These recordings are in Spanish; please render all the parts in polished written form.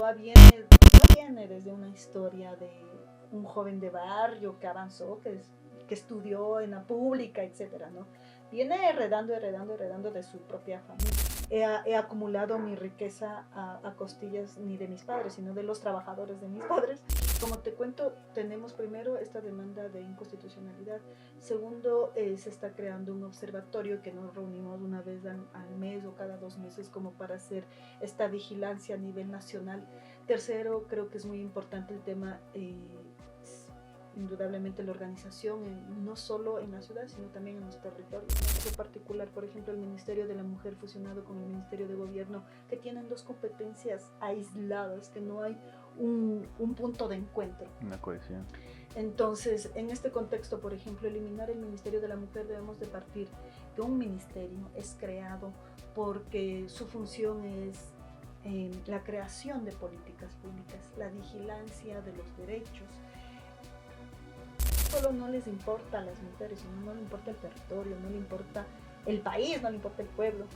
no viene desde una historia de un joven de barrio que avanzó, que estudió en la pública, etcétera, ¿no? Viene heredando de su propia familia. He acumulado mi riqueza a costillas ni de mis padres, sino de los trabajadores de mis padres. Como te cuento, tenemos primero esta demanda de inconstitucionalidad. Segundo, se está creando un observatorio que nos reunimos una vez al mes o cada 2 meses como para hacer esta vigilancia a nivel nacional. Tercero, creo que es muy importante el tema, indudablemente la organización, no solo en la ciudad, sino también en los territorios. En particular, por ejemplo, el Ministerio de la Mujer fusionado con el Ministerio de Gobierno, que tienen dos competencias aisladas, que no hay un punto de encuentro. Una cohesión. Entonces, en este contexto, por ejemplo, eliminar el Ministerio de la Mujer, debemos de partir que un ministerio es creado porque su función es la creación de políticas públicas, la vigilancia de los derechos. Solo no les importa a las mujeres, sino no le importa el territorio, no le importa el país, no le importa el pueblo.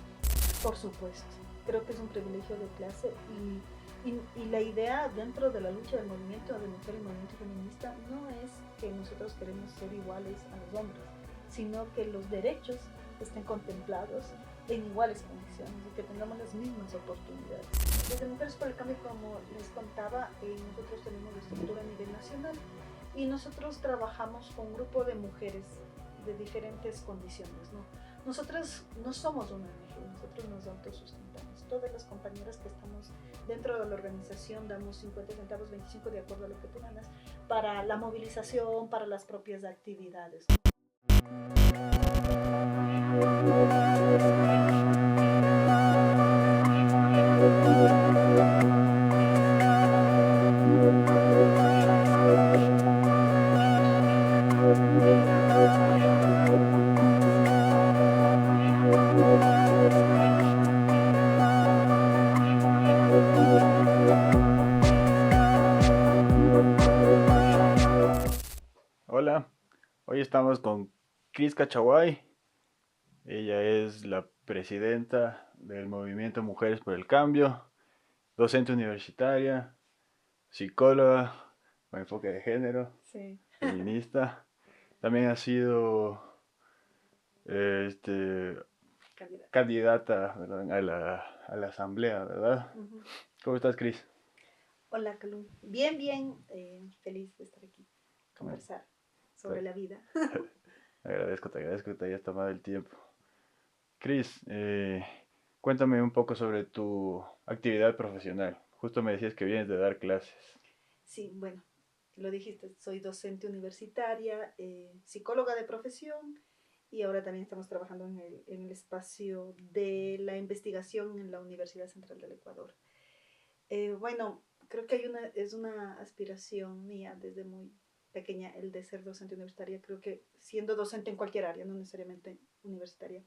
Por supuesto, creo que es un privilegio de clase y la idea dentro de la lucha del movimiento de mujer y movimiento feminista no es que nosotros queremos ser iguales a los hombres, sino que los derechos estén contemplados en iguales condiciones y que tengamos las mismas oportunidades. Desde Mujeres por el Cambio, como les contaba, nosotros tenemos la estructura a nivel nacional y nosotros trabajamos con un grupo de mujeres de diferentes condiciones, ¿no? Nosotras no somos una ONG, nosotros nos autosustentamos. Todas las compañeras que estamos dentro de la organización damos 50 centavos, 25 de acuerdo a lo que tú ganas, para la movilización, para las propias actividades, ¿no? Hola, hoy estamos con Cris Cachaguay. Ella es la presidenta del movimiento Mujeres por el Cambio, docente universitaria, psicóloga con enfoque de género, Sí. feminista. También ha sido candidata, ¿verdad?, a la asamblea, ¿verdad? Uh-huh. ¿Cómo estás, Cris? Hola, Calum. Bien, feliz de estar aquí, conversar sobre la vida. Te agradezco que te hayas tomado el tiempo. Cris, cuéntame un poco sobre tu actividad profesional. Justo me decías que vienes de dar clases. Sí, bueno, lo dijiste, soy docente universitaria, psicóloga de profesión y ahora también estamos trabajando en el espacio de la investigación en la Universidad Central del Ecuador. Bueno, creo que es una aspiración mía desde muy pequeña el de ser docente universitaria. Creo que siendo docente en cualquier área, no necesariamente universitaria,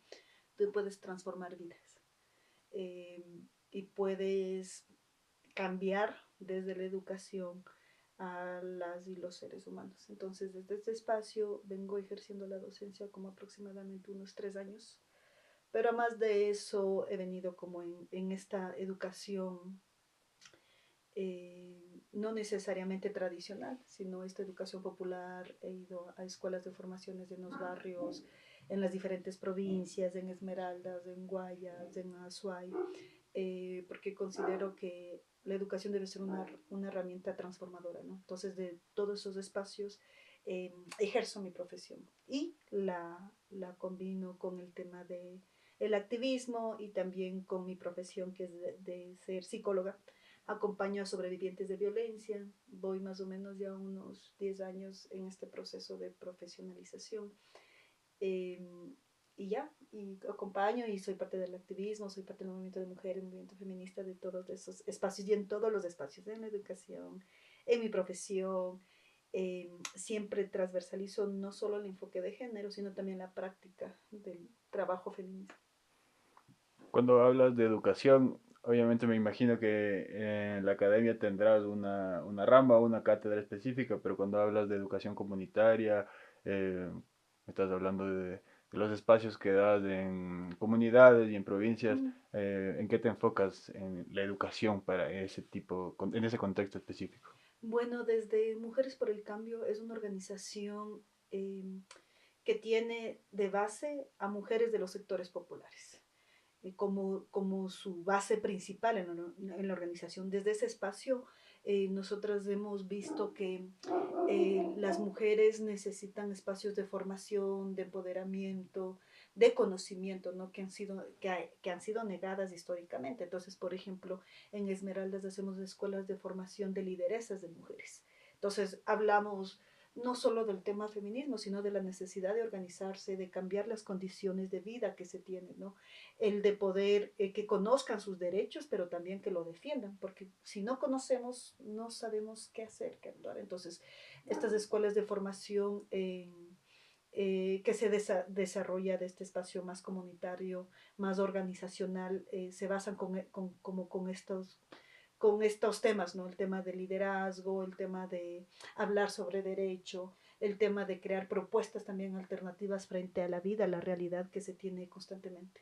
tú puedes transformar vidas y puedes cambiar desde la educación a las y los seres humanos. Entonces, desde este espacio vengo ejerciendo la docencia como aproximadamente unos 3 años, pero además de eso he venido como en esta educación no necesariamente tradicional, sino esta educación popular. He ido a escuelas de formaciones en los barrios, en las diferentes provincias, en Esmeraldas, en Guayas, en Azuay, porque considero que la educación debe ser una herramienta transformadora, ¿no? Entonces, de todos esos espacios ejerzo mi profesión y la combino con el tema de el activismo y también con mi profesión, que es de ser psicóloga. Acompaño a sobrevivientes de violencia, voy más o menos ya unos 10 años en este proceso de profesionalización. Y acompaño y soy parte del activismo, soy parte del movimiento de mujeres, movimiento feminista, de todos esos espacios y en todos los espacios, en la educación, en mi profesión. Siempre transversalizo no solo el enfoque de género, sino también la práctica del trabajo feminista. Cuando hablas de educación, obviamente me imagino que en la academia tendrás una rama, una cátedra específica, pero cuando hablas de educación comunitaria, me estás hablando de los espacios que das en comunidades y en provincias, Mm. ¿en qué te enfocas en la educación para ese tipo, en ese contexto específico? Bueno, desde Mujeres por el Cambio es una organización eh, que tiene de base a mujeres de los sectores populares. Como su base principal en la organización. Desde ese espacio, nosotras hemos visto que las mujeres necesitan espacios de formación, de empoderamiento, de conocimiento, ¿no? Que han sido negadas históricamente. Entonces, por ejemplo, en Esmeraldas hacemos escuelas de formación de lideresas de mujeres. Entonces, hablamos no solo del tema feminismo, sino de la necesidad de organizarse, de cambiar las condiciones de vida que se tienen, ¿no? El de poder que conozcan sus derechos, pero también que lo defiendan, porque si no conocemos, no sabemos qué hacer, qué actuar. Entonces, estas escuelas de formación que se desarrolla de este espacio más comunitario, más organizacional, se basan con estos temas, ¿no? El tema de liderazgo, el tema de hablar sobre derecho, el tema de crear propuestas también alternativas frente a la vida, a la realidad que se tiene constantemente.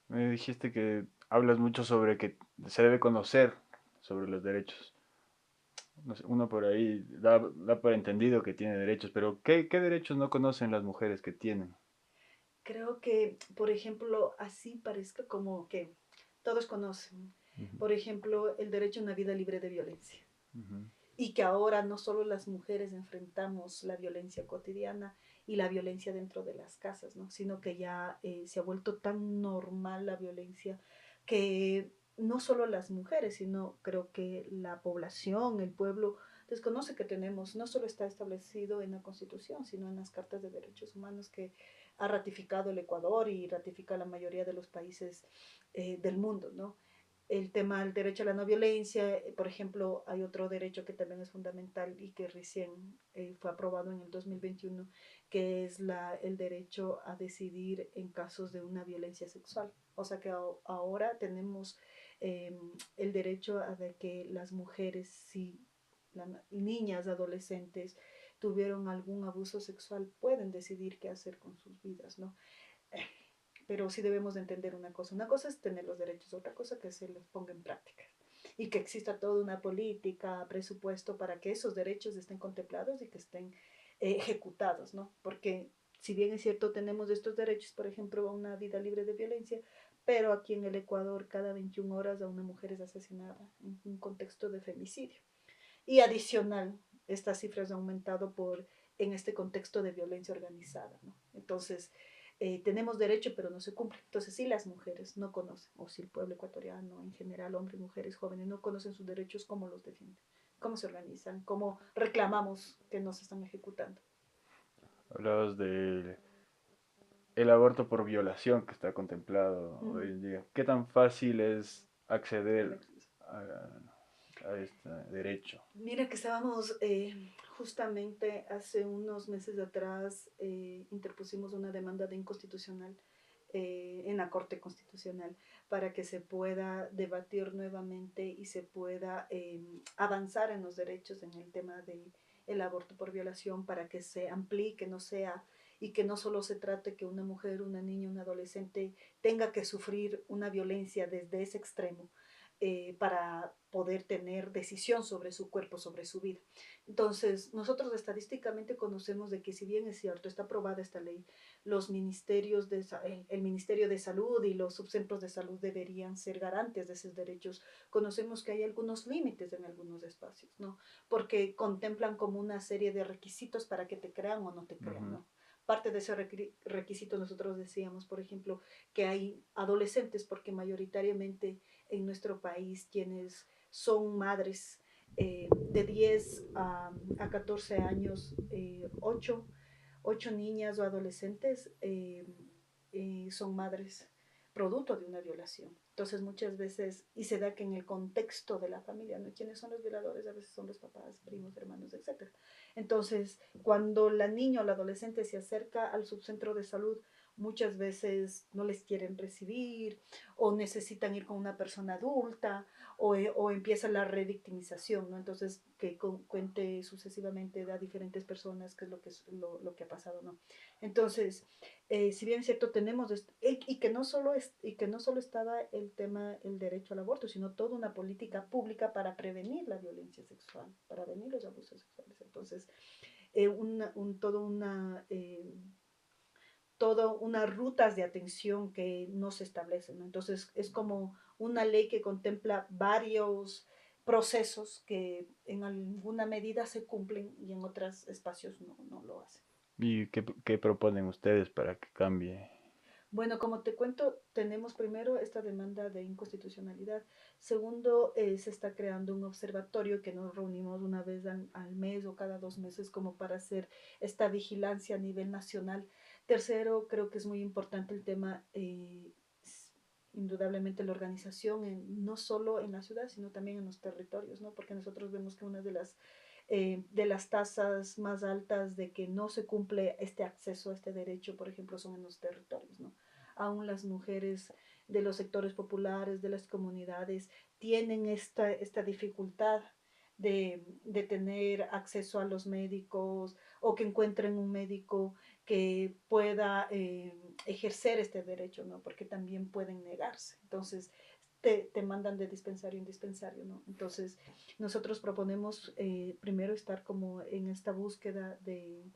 Me dijiste que hablas mucho sobre que se debe conocer sobre los derechos. No sé, uno por ahí da por entendido que tiene derechos, pero ¿qué derechos no conocen las mujeres que tienen? Creo que, por ejemplo, así parezca como que todos conocen, Ujú, por ejemplo, el derecho a una vida libre de violencia. ujú. Y que ahora no solo las mujeres enfrentamos la violencia cotidiana y la violencia dentro de las casas, ¿no? Sino que ya se ha vuelto tan normal la violencia que no solo las mujeres, sino creo que la población, el pueblo, desconoce que tenemos, no solo está establecido en la Constitución, sino en las cartas de derechos humanos que ha ratificado el Ecuador y ratifica la mayoría de los países del mundo, ¿no? El tema del derecho a la no violencia, por ejemplo, hay otro derecho que también es fundamental y que recién fue aprobado en el 2021, que es el derecho a decidir en casos de una violencia sexual. O sea que ahora tenemos eh, el derecho a de que las mujeres, si niñas, adolescentes, tuvieron algún abuso sexual, pueden decidir qué hacer con sus vidas, ¿no? Pero sí debemos de entender una cosa. Una cosa es tener los derechos, otra cosa que se los ponga en práctica. Y que exista toda una política, presupuesto para que esos derechos estén contemplados y que estén ejecutados, ¿no? Porque si bien es cierto, tenemos estos derechos, por ejemplo, a una vida libre de violencia, pero aquí en el Ecuador cada 21 horas a una mujer es asesinada en un contexto de femicidio. Y adicional, estas cifras han aumentado en este contexto de violencia organizada, ¿no? Entonces, tenemos derecho, pero no se cumple. Entonces, si las mujeres no conocen, o si el pueblo ecuatoriano en general, hombres, mujeres, jóvenes, no conocen sus derechos, ¿cómo los defienden? ¿Cómo se organizan? ¿Cómo reclamamos que no se están ejecutando? Hablabas del el aborto por violación que está contemplado hoy Mm. en día. ¿Qué tan fácil es El acceder acceso. a este derecho? Mira que estábamos justamente hace unos meses atrás, interpusimos una demanda de inconstitucional en la Corte Constitucional para que se pueda debatir nuevamente y se pueda avanzar en los derechos en el tema del aborto por violación para que se amplíe, que no sea y que no solo se trate que una mujer, una niña, un adolescente tenga que sufrir una violencia desde ese extremo, para poder tener decisión sobre su cuerpo, sobre su vida. Entonces, nosotros estadísticamente conocemos de que si bien es cierto, está aprobada esta ley, los ministerios el Ministerio de Salud y los subcentros de salud deberían ser garantes de esos derechos. Conocemos que hay algunos límites en algunos espacios, ¿no? Porque contemplan como una serie de requisitos para que te crean o no te crean, Ujú. ¿no? Parte de ese requisito nosotros decíamos, por ejemplo, que hay adolescentes, porque mayoritariamente en nuestro país quienes son madres de 10 a 14 años, 8 niñas o adolescentes son madres producto de una violación. Entonces muchas veces, y se da que en el contexto de la familia, ¿no? ¿Quiénes son los violadores? A veces son los papás, primos, hermanos, etcétera. Entonces, cuando la niña o la adolescente se acerca al subcentro de salud muchas veces no les quieren recibir o necesitan ir con una persona adulta o empieza la revictimización, ¿no? Entonces, que cuente sucesivamente a diferentes personas qué es lo que ha pasado, ¿no? Entonces, si bien es cierto, tenemos, y que no solo y que no solo estaba el tema, el derecho al aborto, sino toda una política pública para prevenir la violencia sexual, para prevenir los abusos sexuales. Entonces, todo todo unas rutas de atención que no se establecen, ¿no? Entonces es como una ley que contempla varios procesos que en alguna medida se cumplen y en otros espacios no lo hacen. ¿Y qué proponen ustedes para que cambie? Bueno, como te cuento, tenemos primero esta demanda de inconstitucionalidad. Segundo, se está creando un observatorio que nos reunimos una vez al mes o cada 2 meses como para hacer esta vigilancia a nivel nacional. Tercero, creo que es muy importante el tema, indudablemente la organización, no solo en la ciudad, sino también en los territorios, ¿no? Porque nosotros vemos que una de las tasas más altas de que no se cumple este acceso a este derecho, por ejemplo, son en los territorios, ¿no? Aún las mujeres de los sectores populares, de las comunidades, tienen esta dificultad de tener acceso a los médicos o que encuentren un médico que pueda ejercer este derecho, ¿no? Porque también pueden negarse. Entonces, te mandan de dispensario en dispensario, ¿no? Entonces, nosotros proponemos primero estar como en esta búsqueda de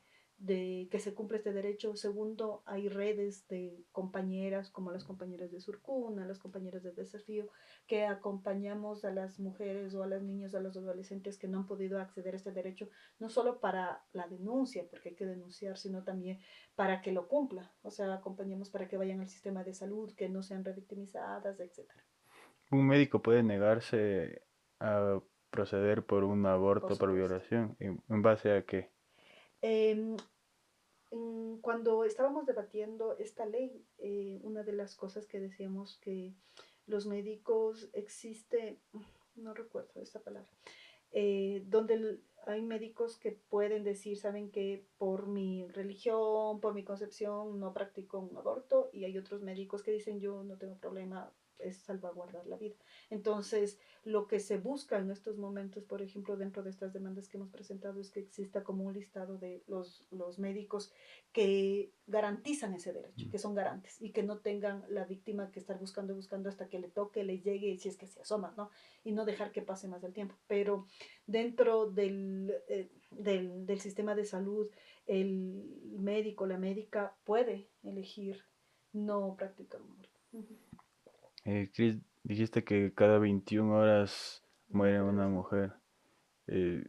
que se cumpla este derecho. Segundo, hay redes de compañeras, como las compañeras de Surcuna, las compañeras de Desafío, que acompañamos a las mujeres o a las niñas, a los adolescentes que no han podido acceder a este derecho, no solo para la denuncia, porque hay que denunciar, sino también para que lo cumpla. O sea, acompañamos para que vayan al sistema de salud, que no sean revictimizadas, etcétera. Un médico puede negarse a proceder por un Por aborto por supuesto. violación. En base a qué? Eh, Cuando estábamos debatiendo esta ley, una de las cosas que decíamos que los médicos existe, no recuerdo esta palabra, donde hay médicos que pueden decir, saben que por mi religión, por mi concepción, no practico un aborto, y hay otros médicos que dicen, yo no tengo problema, es salvaguardar la vida. Entonces, lo que se busca en estos momentos, por ejemplo, dentro de estas demandas que hemos presentado, es que exista como un listado de los médicos que garantizan ese derecho, que son garantes, y que no tengan la víctima que estar buscando hasta que le toque, le llegue, si es que se asoma, ¿no? Y no dejar que pase más del tiempo. Pero dentro del sistema de salud, el médico, la médica puede elegir no practicar un aborto. Chris, dijiste que cada 21 horas Una muere mujer una asesinada. mujer. Eh,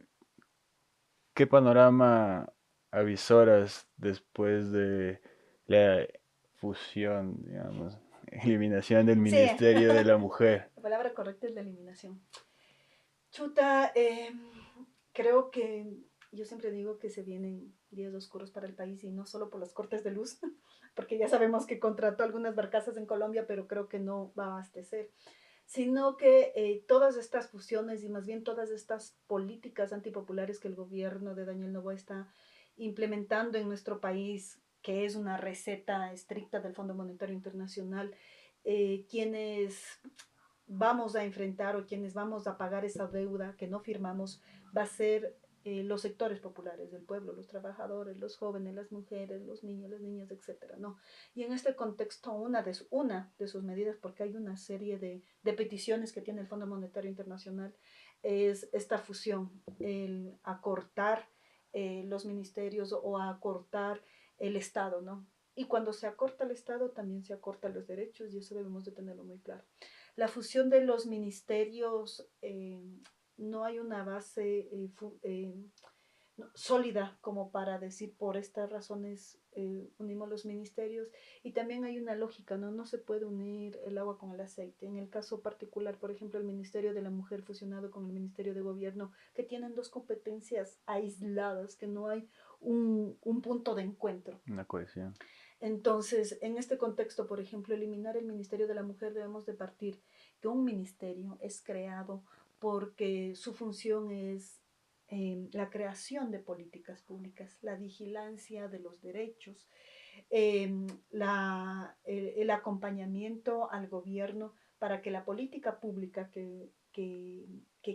¿Qué panorama avisoras después de la fusión, digamos, eliminación del Sí, Ministerio de la Mujer? la palabra correcta es la eliminación. Chuta, creo que yo siempre digo que se vienen días oscuros para el país y no solo por los cortes de luz, porque ya sabemos que contrató algunas barcazas en Colombia, pero creo que no va a abastecer, sino que todas estas fusiones y más bien todas estas políticas antipopulares que el gobierno de Daniel Noboa está implementando en nuestro país, que es una receta estricta del Fondo Monetario Internacional, quienes vamos a enfrentar o quienes vamos a pagar esa deuda que no firmamos va a ser los sectores populares del pueblo, los trabajadores, los jóvenes, las mujeres, los niños, las niñas, etcétera, ¿no? Y en este contexto, una de sus medidas, porque hay una serie de peticiones que tiene el Fondo Monetario Internacional, es esta fusión, el acortar los ministerios o acortar el Estado, ¿no? Y cuando se acorta el Estado, también se acortan los derechos y eso debemos de tenerlo muy claro. La fusión de los ministerios, no hay una base no, sólida como para decir por estas razones unimos los ministerios, y también hay una lógica, ¿no? No se puede unir el agua con el aceite. En el caso particular, por ejemplo, el Ministerio de la Mujer fusionado con el Ministerio de Gobierno, que tienen dos competencias aisladas, que no hay un punto de encuentro. Una cohesión. Entonces, en este contexto, por ejemplo, eliminar el Ministerio de la Mujer, debemos de partir que un ministerio es creado porque su función es la creación de políticas públicas, la vigilancia de los derechos, el acompañamiento al gobierno para que la política pública que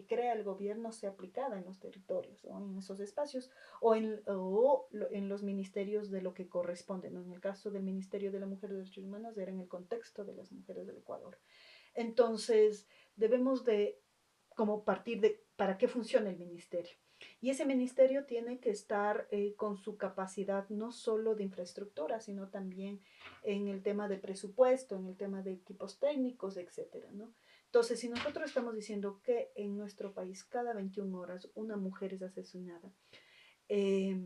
crea el gobierno sea aplicada en los territorios o en esos espacios en los ministerios de lo que corresponde, ¿no? En el caso del Ministerio de la Mujer y de Derechos Humanos era en el contexto de las mujeres del Ecuador. Entonces, debemos de como partir de para qué funciona el ministerio. Y ese ministerio tiene que estar con su capacidad no solo de infraestructura, sino también en el tema de presupuesto, en el tema de equipos técnicos, etcétera, ¿no? Entonces, si nosotros estamos diciendo que en nuestro país cada 21 horas una mujer es asesinada eh,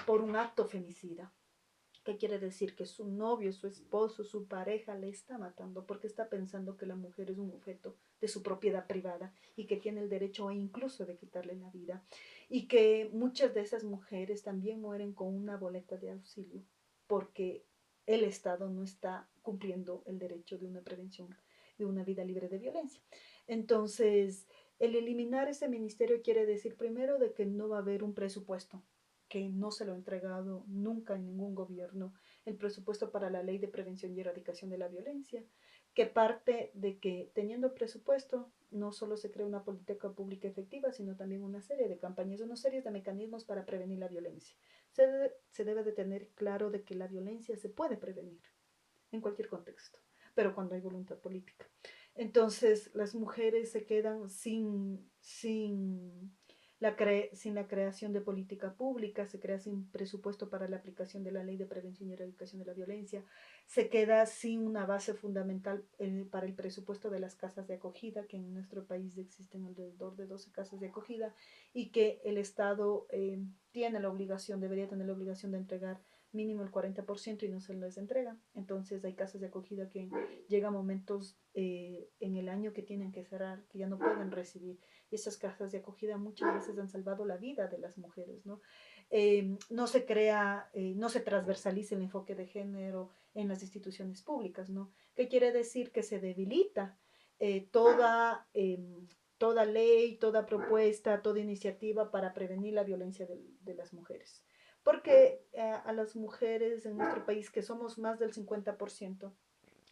por un acto femicida, ¿qué quiere decir? Que su novio, su esposo, su pareja le está matando porque está pensando que la mujer es un objeto de su propiedad privada y que tiene el derecho incluso de quitarle la vida. Y que muchas de esas mujeres también mueren con una boleta de auxilio porque el Estado no está cumpliendo el derecho de una prevención de una vida libre de violencia. Entonces, el eliminar ese ministerio quiere decir primero de que no va a haber un presupuesto que no se lo ha entregado nunca en ningún gobierno, el presupuesto para la ley de prevención y erradicación de la violencia, que parte de que teniendo presupuesto no solo se crea una política pública efectiva, sino también una serie de campañas, una serie de mecanismos para prevenir la violencia. Se debe de tener claro de que la violencia se puede prevenir en cualquier contexto, pero cuando hay voluntad política. Entonces las mujeres se quedan sin la creación de política pública, se queda sin presupuesto para la aplicación de la ley de prevención y erradicación de la violencia, se queda sin una base fundamental para el presupuesto de las casas de acogida, que en nuestro país existen alrededor de 12 casas de acogida y que el Estado tiene la obligación, debería tener la obligación de entregar mínimo el 40% y no se les entrega. Entonces hay casas de acogida que llegan momentos en el año que tienen que cerrar, que ya no pueden recibir. Y esas casas de acogida muchas veces han salvado la vida de las mujeres, ¿no? No se crea, no se transversaliza el enfoque de género en las instituciones públicas, ¿no? ¿Qué quiere decir? Que se debilita toda ley, toda propuesta, toda iniciativa para prevenir la violencia de las mujeres. Porque a las mujeres en nuestro país, que somos más del 50%,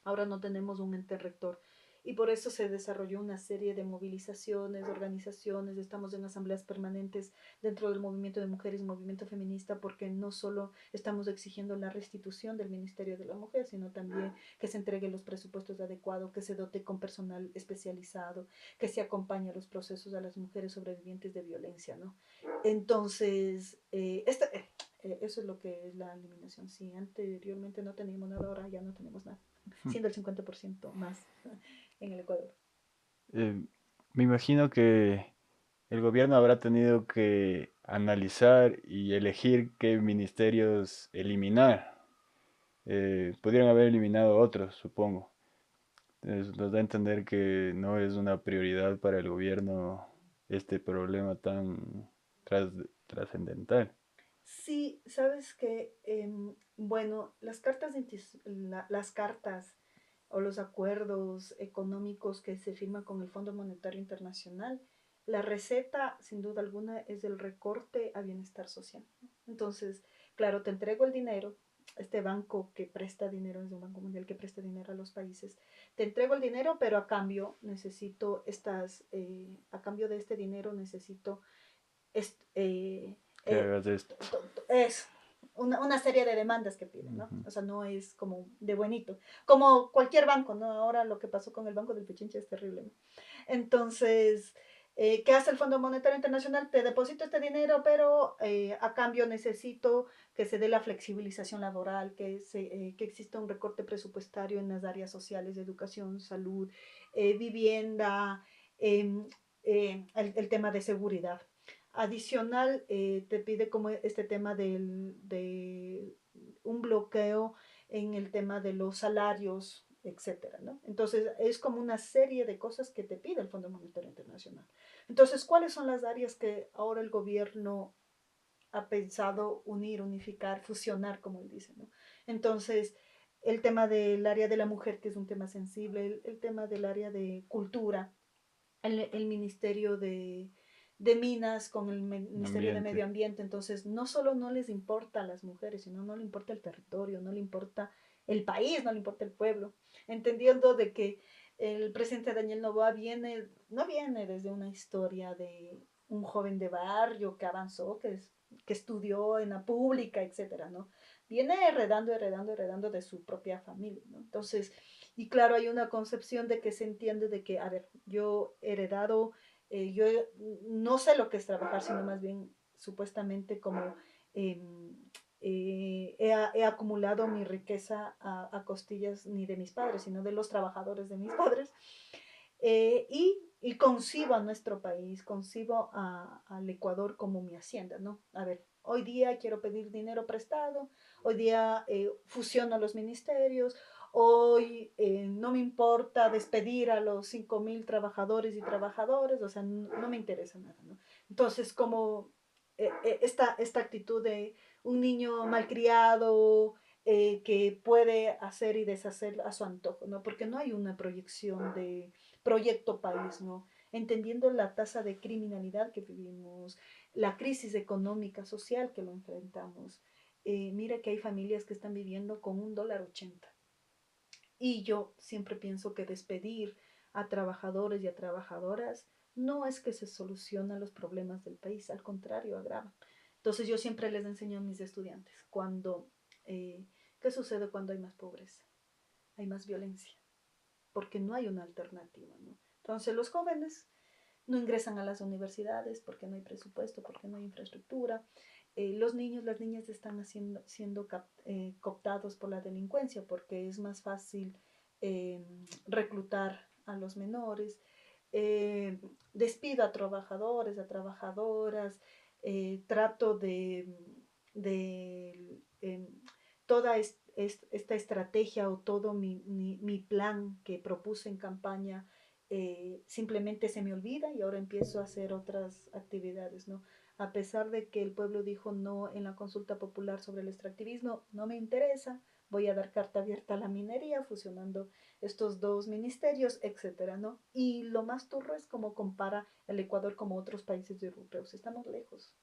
ahora no tenemos un ente rector. Y por eso se desarrolló una serie de movilizaciones, organizaciones, estamos en asambleas permanentes dentro del movimiento de mujeres, movimiento feminista, porque no solo estamos exigiendo la restitución del Ministerio de la Mujer, sino también que se entregue los presupuestos adecuados, que se dote con personal especializado, que se acompañe a los procesos a las mujeres sobrevivientes de violencia, ¿no? Entonces, eso es lo que es la eliminación. Si anteriormente no teníamos nada, ahora ya no tenemos nada, siendo el 50% más en el Ecuador. Eh, Me imagino que el gobierno habrá tenido que analizar y elegir qué ministerios eliminar. Pudieran haber eliminado otros, supongo. Nos da a entender que no es una prioridad para el gobierno este problema tan trascendental. Sí, sabes que, bueno, las cartas o los acuerdos económicos que se firman con el Fondo Monetario Internacional, la receta, sin duda alguna, es el recorte a bienestar social, ¿no? Entonces, claro, te entrego el dinero, este banco que presta dinero, es un banco mundial que presta dinero a los países, te entrego el dinero, pero a cambio necesito a cambio de este dinero necesito est- eh, Que eh, hagas esto. es una serie de demandas que piden, ¿no? Ujú. O sea, no es como de buenito. Como cualquier banco, ¿no? Ahora lo que pasó con el Banco del Pichinche es terrible, ¿no? Entonces, ¿qué hace el Fondo Monetario Internacional? Te deposito este dinero, pero a cambio necesito que se dé la flexibilización laboral, que exista un recorte presupuestario en las áreas sociales de educación, salud, vivienda, eh, el tema de seguridad. Adicional, te pide como este tema de un bloqueo en el tema de los salarios, etcétera, ¿no? Entonces, es como una serie de cosas que te pide el Fondo Monetario Internacional. Entonces, ¿cuáles son las áreas que ahora el gobierno ha pensado unir, unificar, fusionar, como él dice, ¿no? Entonces, el tema del área de la mujer, que es un tema sensible, el tema del área de cultura, el Ministerio de Minas con el Ministerio de Medio Ambiente. Ambiente. Entonces, no solo no les importa a las mujeres, sino no le importa el territorio, no le importa el país, no le importa el pueblo, entendiendo de que el presidente Daniel Noboa no viene desde una historia de un joven de barrio que avanzó, que estudió en la pública, etcétera, ¿no? Viene heredando de su propia familia, ¿no? Entonces, y claro, hay una concepción de que se entiende de que, a ver, yo he heredado, yo no sé lo que es trabajar, sino más bien supuestamente como eh, he acumulado mi riqueza a costillas ni de mis padres, sino de los trabajadores de mis padres. Y concibo a nuestro país, concibo al Ecuador como mi hacienda, ¿no? A ver, hoy día quiero pedir dinero prestado, hoy día fusiono los ministerios, hoy no me importa despedir a los 5.000 trabajadores y trabajadoras, o sea, no me interesa nada, ¿no? Entonces, como esta actitud de un niño malcriado, que puede hacer y deshacer a su antojo, ¿no? Porque no hay una proyección de proyecto país, ¿no? Entendiendo la tasa de criminalidad que vivimos, la crisis económica, social que lo enfrentamos. Mira que hay familias que están viviendo con $1.80. Y yo siempre pienso que despedir a trabajadores y a trabajadoras no es que se solucionan los problemas del país, al contrario, agravan. Entonces yo siempre les enseño a mis estudiantes eh, qué sucede cuando hay más pobreza, hay más violencia, porque no hay una alternativa, ¿no? Entonces los jóvenes no ingresan a las universidades porque no hay presupuesto, porque no hay infraestructura. Los niños, las niñas están siendo cooptados por la delincuencia porque es más fácil eh, reclutar a los menores. Despido a trabajadores, a trabajadoras, trato de toda esta estrategia o todo mi plan que propuse en campaña simplemente se me olvida y ahora empiezo a hacer otras actividades, ¿no? A pesar de que el pueblo dijo no en la consulta popular sobre el extractivismo, no me interesa, voy a dar carta abierta a la minería, fusionando estos dos ministerios, etcétera, ¿no? Y lo más turro es como compara el Ecuador como otros países europeos. Estamos lejos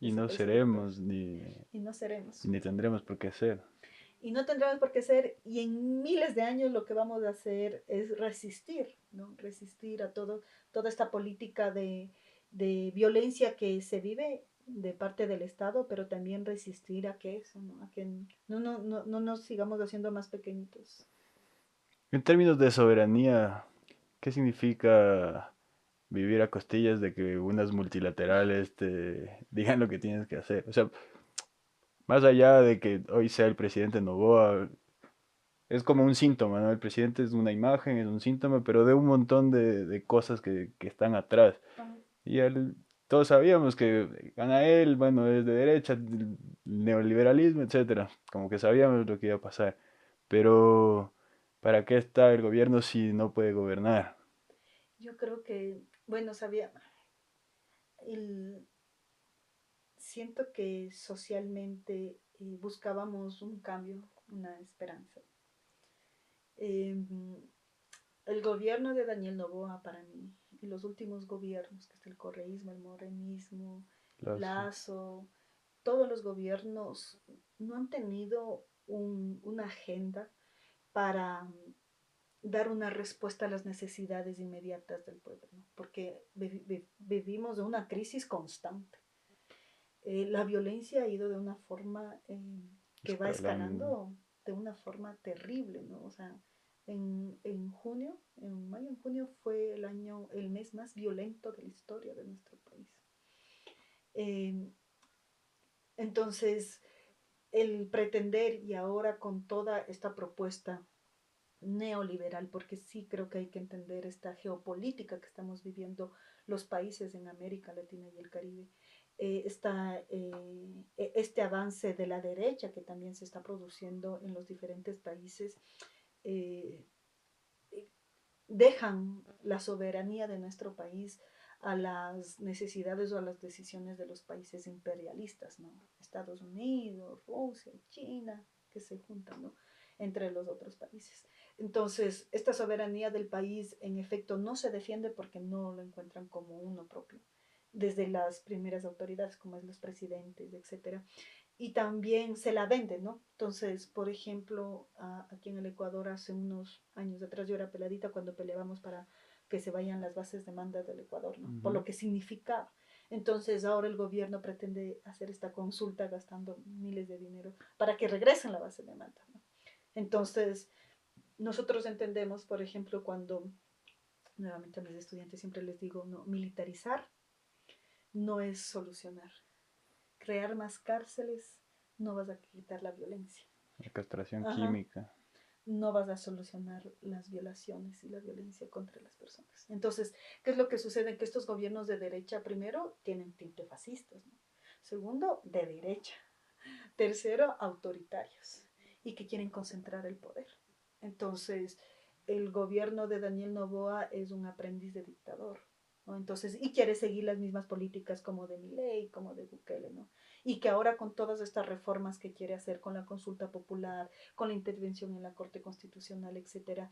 de Y ese no país europeo seremos y no seremos. ni tendremos por qué ser. Y no tendremos por qué ser, y en miles de años lo que vamos a hacer es resistir, ¿no? Resistir a toda esta política de violencia que se vive de parte del Estado, pero también resistir a que eso, ¿no? A que no nos sigamos haciendo más pequeñitos. En términos de soberanía, ¿qué significa vivir a costillas de que unas multilaterales te digan lo que tienes que hacer? O sea, más allá de que hoy sea el presidente Noboa, es como un síntoma, ¿no? El presidente es una imagen, es un síntoma, pero de un montón de cosas que están atrás. Ajá. Y él, todos sabíamos que gana él, bueno, es de derecha, el neoliberalismo, etcétera. Como que sabíamos lo que iba a pasar. Pero, ¿para qué está el gobierno si no puede gobernar? Yo creo que, bueno, el, siento que socialmente buscábamos un cambio, una esperanza. Eh, el gobierno de Daniel Noboa para mí, y los últimos gobiernos, que es el correísmo, el morenismo, Lazo. Lazo, todos los gobiernos no han tenido una agenda para dar una respuesta a las necesidades inmediatas del pueblo, ¿no? Porque vivimos de una crisis constante. La violencia ha ido de una forma que va Escalando. escalando de una forma terrible, ¿no? O sea, en junio, en mayo, en junio fue el mes más violento de la historia de nuestro país. Eh, entonces, el pretender y ahora con toda esta propuesta neoliberal, porque sí creo que hay que entender esta geopolítica que estamos viviendo los países en América Latina y el Caribe, este avance de la derecha que también se está produciendo en los diferentes países, eh, dejan la soberanía de nuestro país a las necesidades o a las decisiones de los países imperialistas, ¿no? Estados Unidos, Rusia, China, que se juntan, ¿no? Entre los otros países. Entonces, esta soberanía del país, en efecto, no se defiende porque no lo encuentran como uno propio. desde las primeras autoridades, como es los presidentes, etcétera. Y también se la venden, ¿no? Entonces, por ejemplo, aquí en el Ecuador hace unos años atrás yo era peladita cuando peleábamos para que se vayan las bases de manda del Ecuador, ¿no? Por lo que significaba. Entonces, ahora el gobierno pretende hacer esta consulta gastando miles de dinero para que regresen la base de manda, ¿no? Entonces, nosotros entendemos, por ejemplo, cuando nuevamente a mis estudiantes siempre les digo, no, militarizar no es solucionar. Crear más cárceles no vas a quitar la violencia. La castración Ajá. química. No vas a solucionar las violaciones y la violencia contra las personas. Entonces, ¿qué es lo que sucede? Que estos gobiernos de derecha, primero, tienen tinte fascistas, ¿no? Segundo, de derecha. Tercero, autoritarios y que quieren concentrar el poder. Entonces, el gobierno de Daniel Noboa es un aprendiz de dictador, ¿no? Entonces, y quiere seguir las mismas políticas como de Milei, como de Bukele, ¿no? Y que ahora con todas estas reformas que quiere hacer con la consulta popular, con la intervención en la Corte Constitucional, etcétera,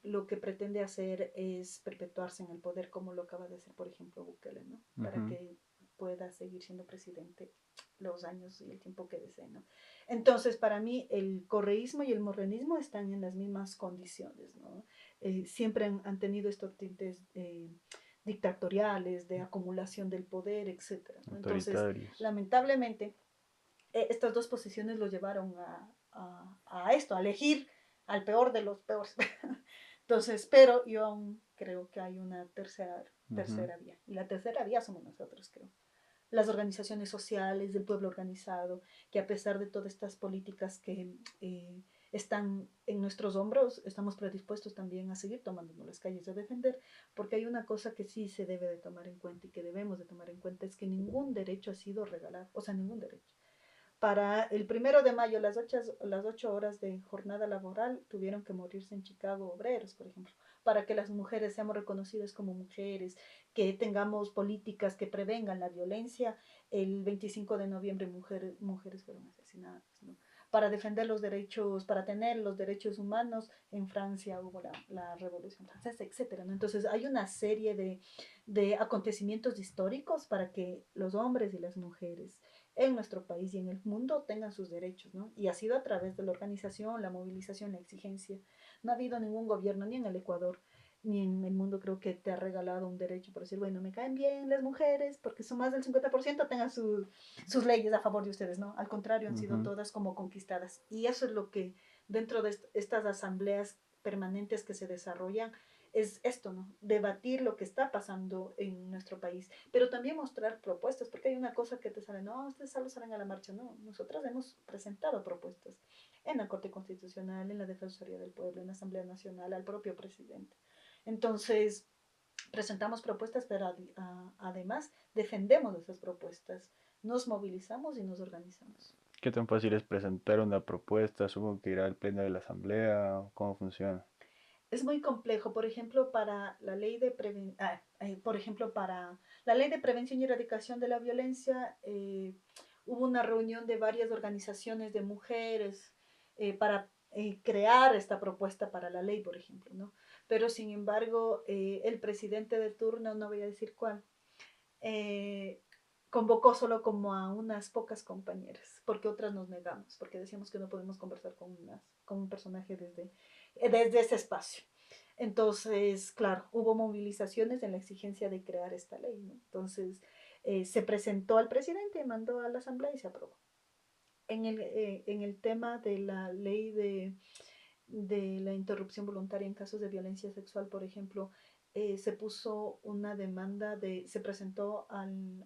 lo que pretende hacer es perpetuarse en el poder, como lo acaba de hacer, por ejemplo, Bukele, ¿no? Para que pueda seguir siendo presidente los años y el tiempo que desee, ¿no? Entonces, para mí, el correísmo y el morrenismo están en las mismas condiciones, ¿no? Siempre han tenido estos tintes dictatoriales, de acumulación del poder, etcétera, ¿no? Entonces, Autoritarios. lamentablemente, estas dos posiciones lo llevaron a esto, a elegir al peor de los peores. Entonces, pero yo aún creo que hay una tercera vía. Y la tercera vía somos nosotros, creo, las organizaciones sociales, del pueblo organizado, que a pesar de todas estas políticas que están en nuestros hombros, estamos predispuestos también a seguir tomándonos las calles a defender, porque hay una cosa que sí se debe de tomar en cuenta y que debemos de tomar en cuenta, es que ningún derecho ha sido regalado, o sea, ningún derecho. Para el 1 de mayo, las 8 horas de jornada laboral tuvieron que morirse en Chicago obreros, por ejemplo, para que las mujeres seamos reconocidas como mujeres, que tengamos políticas que prevengan la violencia. El 25 de noviembre mujeres fueron asesinadas, ¿no? Para defender los derechos, para tener los derechos humanos, en Francia hubo la Revolución Francesa, etcétera, ¿no? Entonces hay una serie de acontecimientos históricos para que los hombres y las mujeres en nuestro país y en el mundo tengan sus derechos, ¿no? Y ha sido a través de la organización, la movilización, la exigencia. No ha habido ningún gobierno, ni en el Ecuador, ni en el mundo, creo que te ha regalado un derecho por decir, bueno, me caen bien las mujeres, porque son más del 50%, tengan sus leyes a favor de ustedes, ¿no? Al contrario, han sido todas como conquistadas. Y eso es lo que dentro de estas asambleas permanentes que se desarrollan, es esto, ¿no? Debatir lo que está pasando en nuestro país, pero también mostrar propuestas, porque hay una cosa que te sale, no, ustedes solo salen a la marcha, no, nosotros hemos presentado propuestas en la Corte Constitucional, en la Defensoría del Pueblo, en la Asamblea Nacional, al propio presidente. Entonces, presentamos propuestas, pero además defendemos esas propuestas, nos movilizamos y nos organizamos. ¿Qué tan fácil es presentar una propuesta? Supongo que irá al pleno de la asamblea. ¿Cómo funciona? Es muy complejo. Por ejemplo, para la ley de por ejemplo, para la ley de prevención y erradicación de la violencia, hubo una reunión de varias organizaciones de mujeres para crear esta propuesta para la ley, por ejemplo, ¿no? Pero sin embargo, el presidente de turno, no voy a decir cuál, eh, convocó solo como a unas pocas compañeras, porque otras nos negamos, porque decíamos que no podemos conversar con un personaje desde ese espacio. Entonces, claro, hubo movilizaciones en la exigencia de crear esta ley, ¿no? Entonces, se presentó al presidente, mandó a la asamblea y se aprobó. En el tema de la ley de la interrupción voluntaria en casos de violencia sexual, por ejemplo, se puso una demanda se presentó a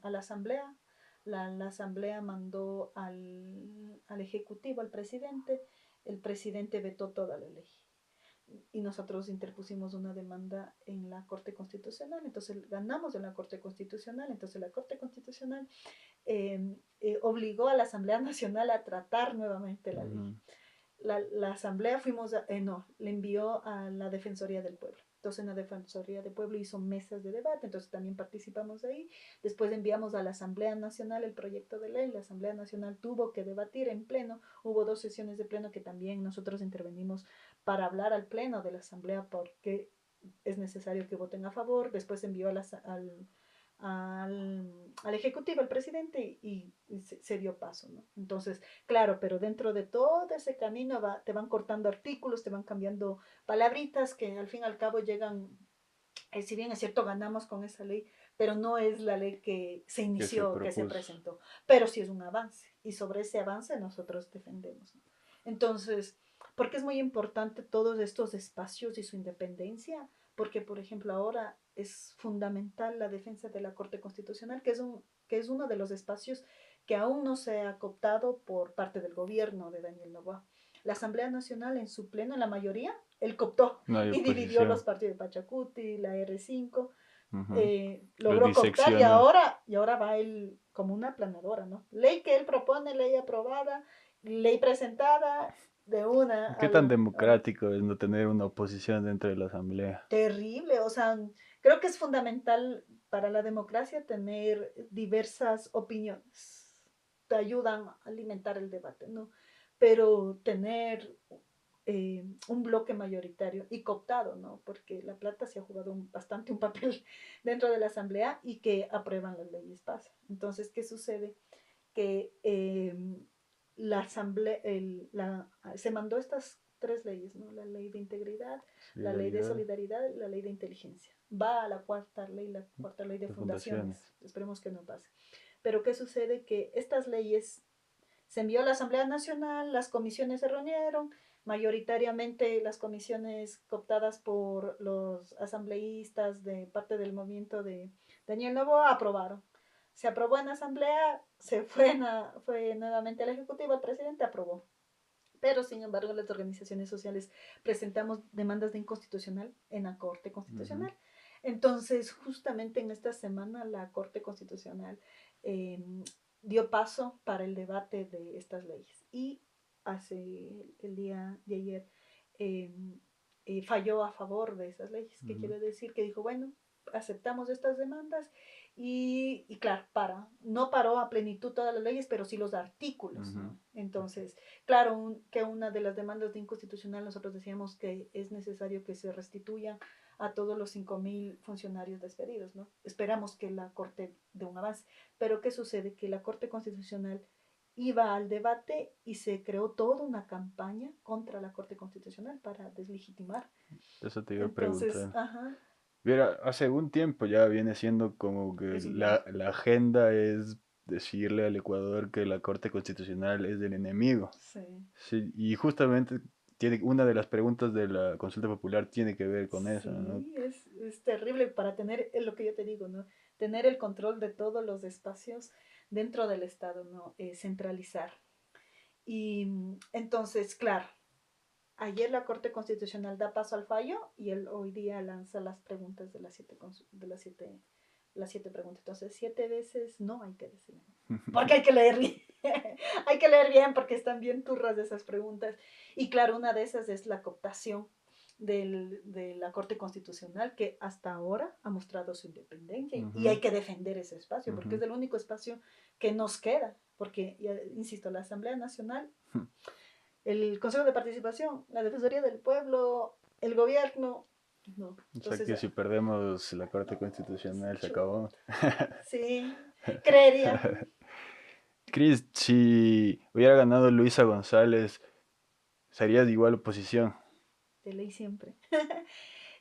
la asamblea, la asamblea mandó al ejecutivo, al presidente, el presidente vetó toda la ley y nosotros interpusimos una demanda en la Corte Constitucional, entonces ganamos en la Corte Constitucional, entonces la Corte Constitucional obligó a la Asamblea Nacional a tratar nuevamente la ley. La asamblea no, le envió a la Defensoría del Pueblo. Entonces en la Defensoría del Pueblo hizo mesas de debate, entonces también participamos ahí. Después enviamos a la Asamblea Nacional el proyecto de ley, la Asamblea Nacional tuvo que debatir en pleno, hubo 2 sesiones de pleno que también nosotros intervenimos para hablar al pleno de la Asamblea porque es necesario que voten a favor. Después envió al Ejecutivo, al presidente, y se dio paso, ¿no? Entonces, claro, pero dentro de todo ese camino te van cortando artículos, te van cambiando palabritas que al fin y al cabo llegan, si bien es cierto, ganamos con esa ley, pero no es la ley que se que se inició, que se propuso. presentó, pero sí es un avance, y sobre ese avance nosotros defendemos, ¿no? Entonces, porque es muy importante todos estos espacios y su independencia, porque, por ejemplo, ahora es fundamental la defensa de la Corte Constitucional, que es uno de los espacios que aún no se ha cooptado por parte del gobierno de Daniel Noboa. La Asamblea Nacional en su pleno, en la mayoría, él cooptó No hay y dividió los oposición. partidos de Pachacuti, la R5, Ujú. Los logró cooptar disecciona. y ahora va él como una planadora, ¿no? Ley que él propone, ley aprobada, ley presentada de una ¿Qué tan democrático es no tener una oposición dentro de la asamblea? terrible, o sea, creo que es fundamental para la democracia tener diversas opiniones, te ayudan a alimentar el debate, ¿no? Pero tener un bloque mayoritario y cooptado, ¿no? Porque la plata se ha jugado bastante un papel dentro de la asamblea y que aprueban las leyes pasa. Entonces, ¿qué sucede? Que la asamblea, se mandó estas tres leyes, ¿no? La ley de integridad, la ley de Solidaridad solidaridad y la ley de inteligencia. Va a la cuarta ley de de fundaciones. fundaciones. Esperemos que no pase. Pero ¿qué sucede? Que estas leyes se envió a la Asamblea Nacional, las comisiones se reunieron, mayoritariamente las comisiones cooptadas por los asambleístas de parte del movimiento de Daniel Noboa aprobaron. Se aprobó en asamblea, fue nuevamente al Ejecutivo, el presidente aprobó. Pero, sin embargo, las organizaciones sociales presentamos demandas de inconstitucional en la Corte Ujú. Constitucional. Entonces, justamente en esta semana, la Corte Constitucional eh, dio paso para el debate de estas leyes. Y hace el día de ayer eh, falló a favor de esas leyes. ¿Qué Ujú. quiere decir? Que dijo, bueno, aceptamos estas demandas y claro, no paró a plenitud todas las leyes, pero sí los artículos, Ujú. ¿no? Entonces, claro, que una de las demandas de inconstitucional nosotros decíamos que es necesario que se restituyan a todos los 5.000 funcionarios despedidos, ¿no? Esperamos que la Corte dé un avance, pero ¿qué sucede? Que la Corte Constitucional iba al debate y se creó toda una campaña contra la Corte Constitucional para deslegitimar. Eso te iba a Entonces, preguntar. ajá, Mira, hace un tiempo ya viene siendo como que es ideal. la agenda es decirle al Ecuador que la Corte Constitucional es el enemigo. Sí. Sí, y justamente una de las preguntas de la consulta popular tiene que ver con eso, ¿no? Sí, es terrible para tener lo que yo te digo, ¿no? Tener el control de todos los espacios dentro del Estado, ¿no? Centralizar. Y entonces, claro, ayer la Corte Constitucional da paso al fallo y él hoy día lanza las preguntas de las siete preguntas. Entonces, 7 veces no hay que decir. Porque hay que leer bien. Hay que leer bien porque están bien turras de esas preguntas. Y claro, una de esas es la cooptación de la Corte Constitucional que hasta ahora ha mostrado su independencia y Ujú, hay que defender ese espacio porque es ujú. el único espacio que nos queda. Porque, insisto, la Asamblea Nacional, el Consejo de Participación, la Defensoría del Pueblo, el gobierno, no. O sea Entonces, que si perdemos la Corte no, Constitucional se acabó. chuta. Sí, creería. Cris, si hubiera ganado Luisa González, serías igual oposición. De ley siempre.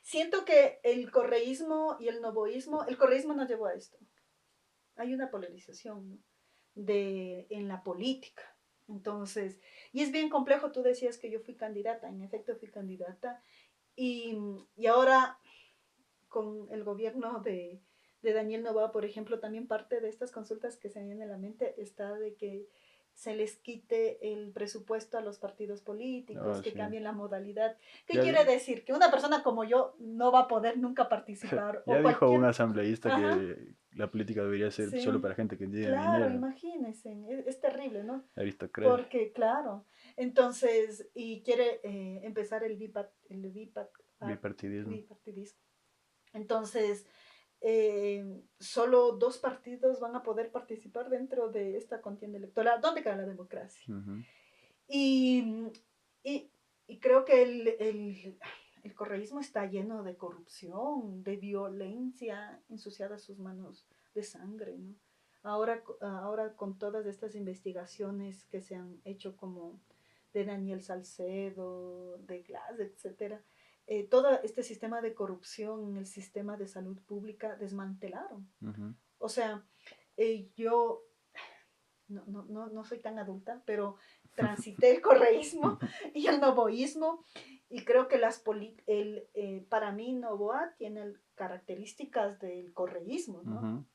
Siento que el correísmo y el correísmo nos llevó a esto. Hay una polarización, ¿no? En la política. Entonces, y es bien complejo, tú decías que yo fui candidata, en efecto fui candidata, y, y ahora con el gobierno de Daniel Noboa, por ejemplo, también parte de estas consultas que se me vienen a la mente está de que se les quite el presupuesto a los partidos políticos, Oh, que sí. cambien la modalidad. ¿Qué Ya, quiere decir? Que una persona como yo no va a poder nunca participar ya o dijo un cualquier... asambleísta Ajá, que la política debería ser solo sí, para gente que tiene claro, dinero, imagínense, es terrible, ¿no? aristocracia, Porque, claro, entonces, y quiere empezar bipartidismo. bipartidismo. Entonces, solo 2 partidos van a poder participar dentro de esta contienda electoral. ¿Dónde queda la democracia? Ujú. Y, y, y creo que el correísmo está lleno de corrupción, de violencia, ensuciadas sus manos de sangre, ¿no? Ahora con todas estas investigaciones que se han hecho como de Daniel Salcedo, de Glass, etcétera, todo este sistema de corrupción en el sistema de salud pública desmantelaron. Ujú. O sea, yo no soy tan adulta, pero transité el correísmo y el novoísmo y creo que para mí Novoa tiene características del correísmo, ¿no? Ujú.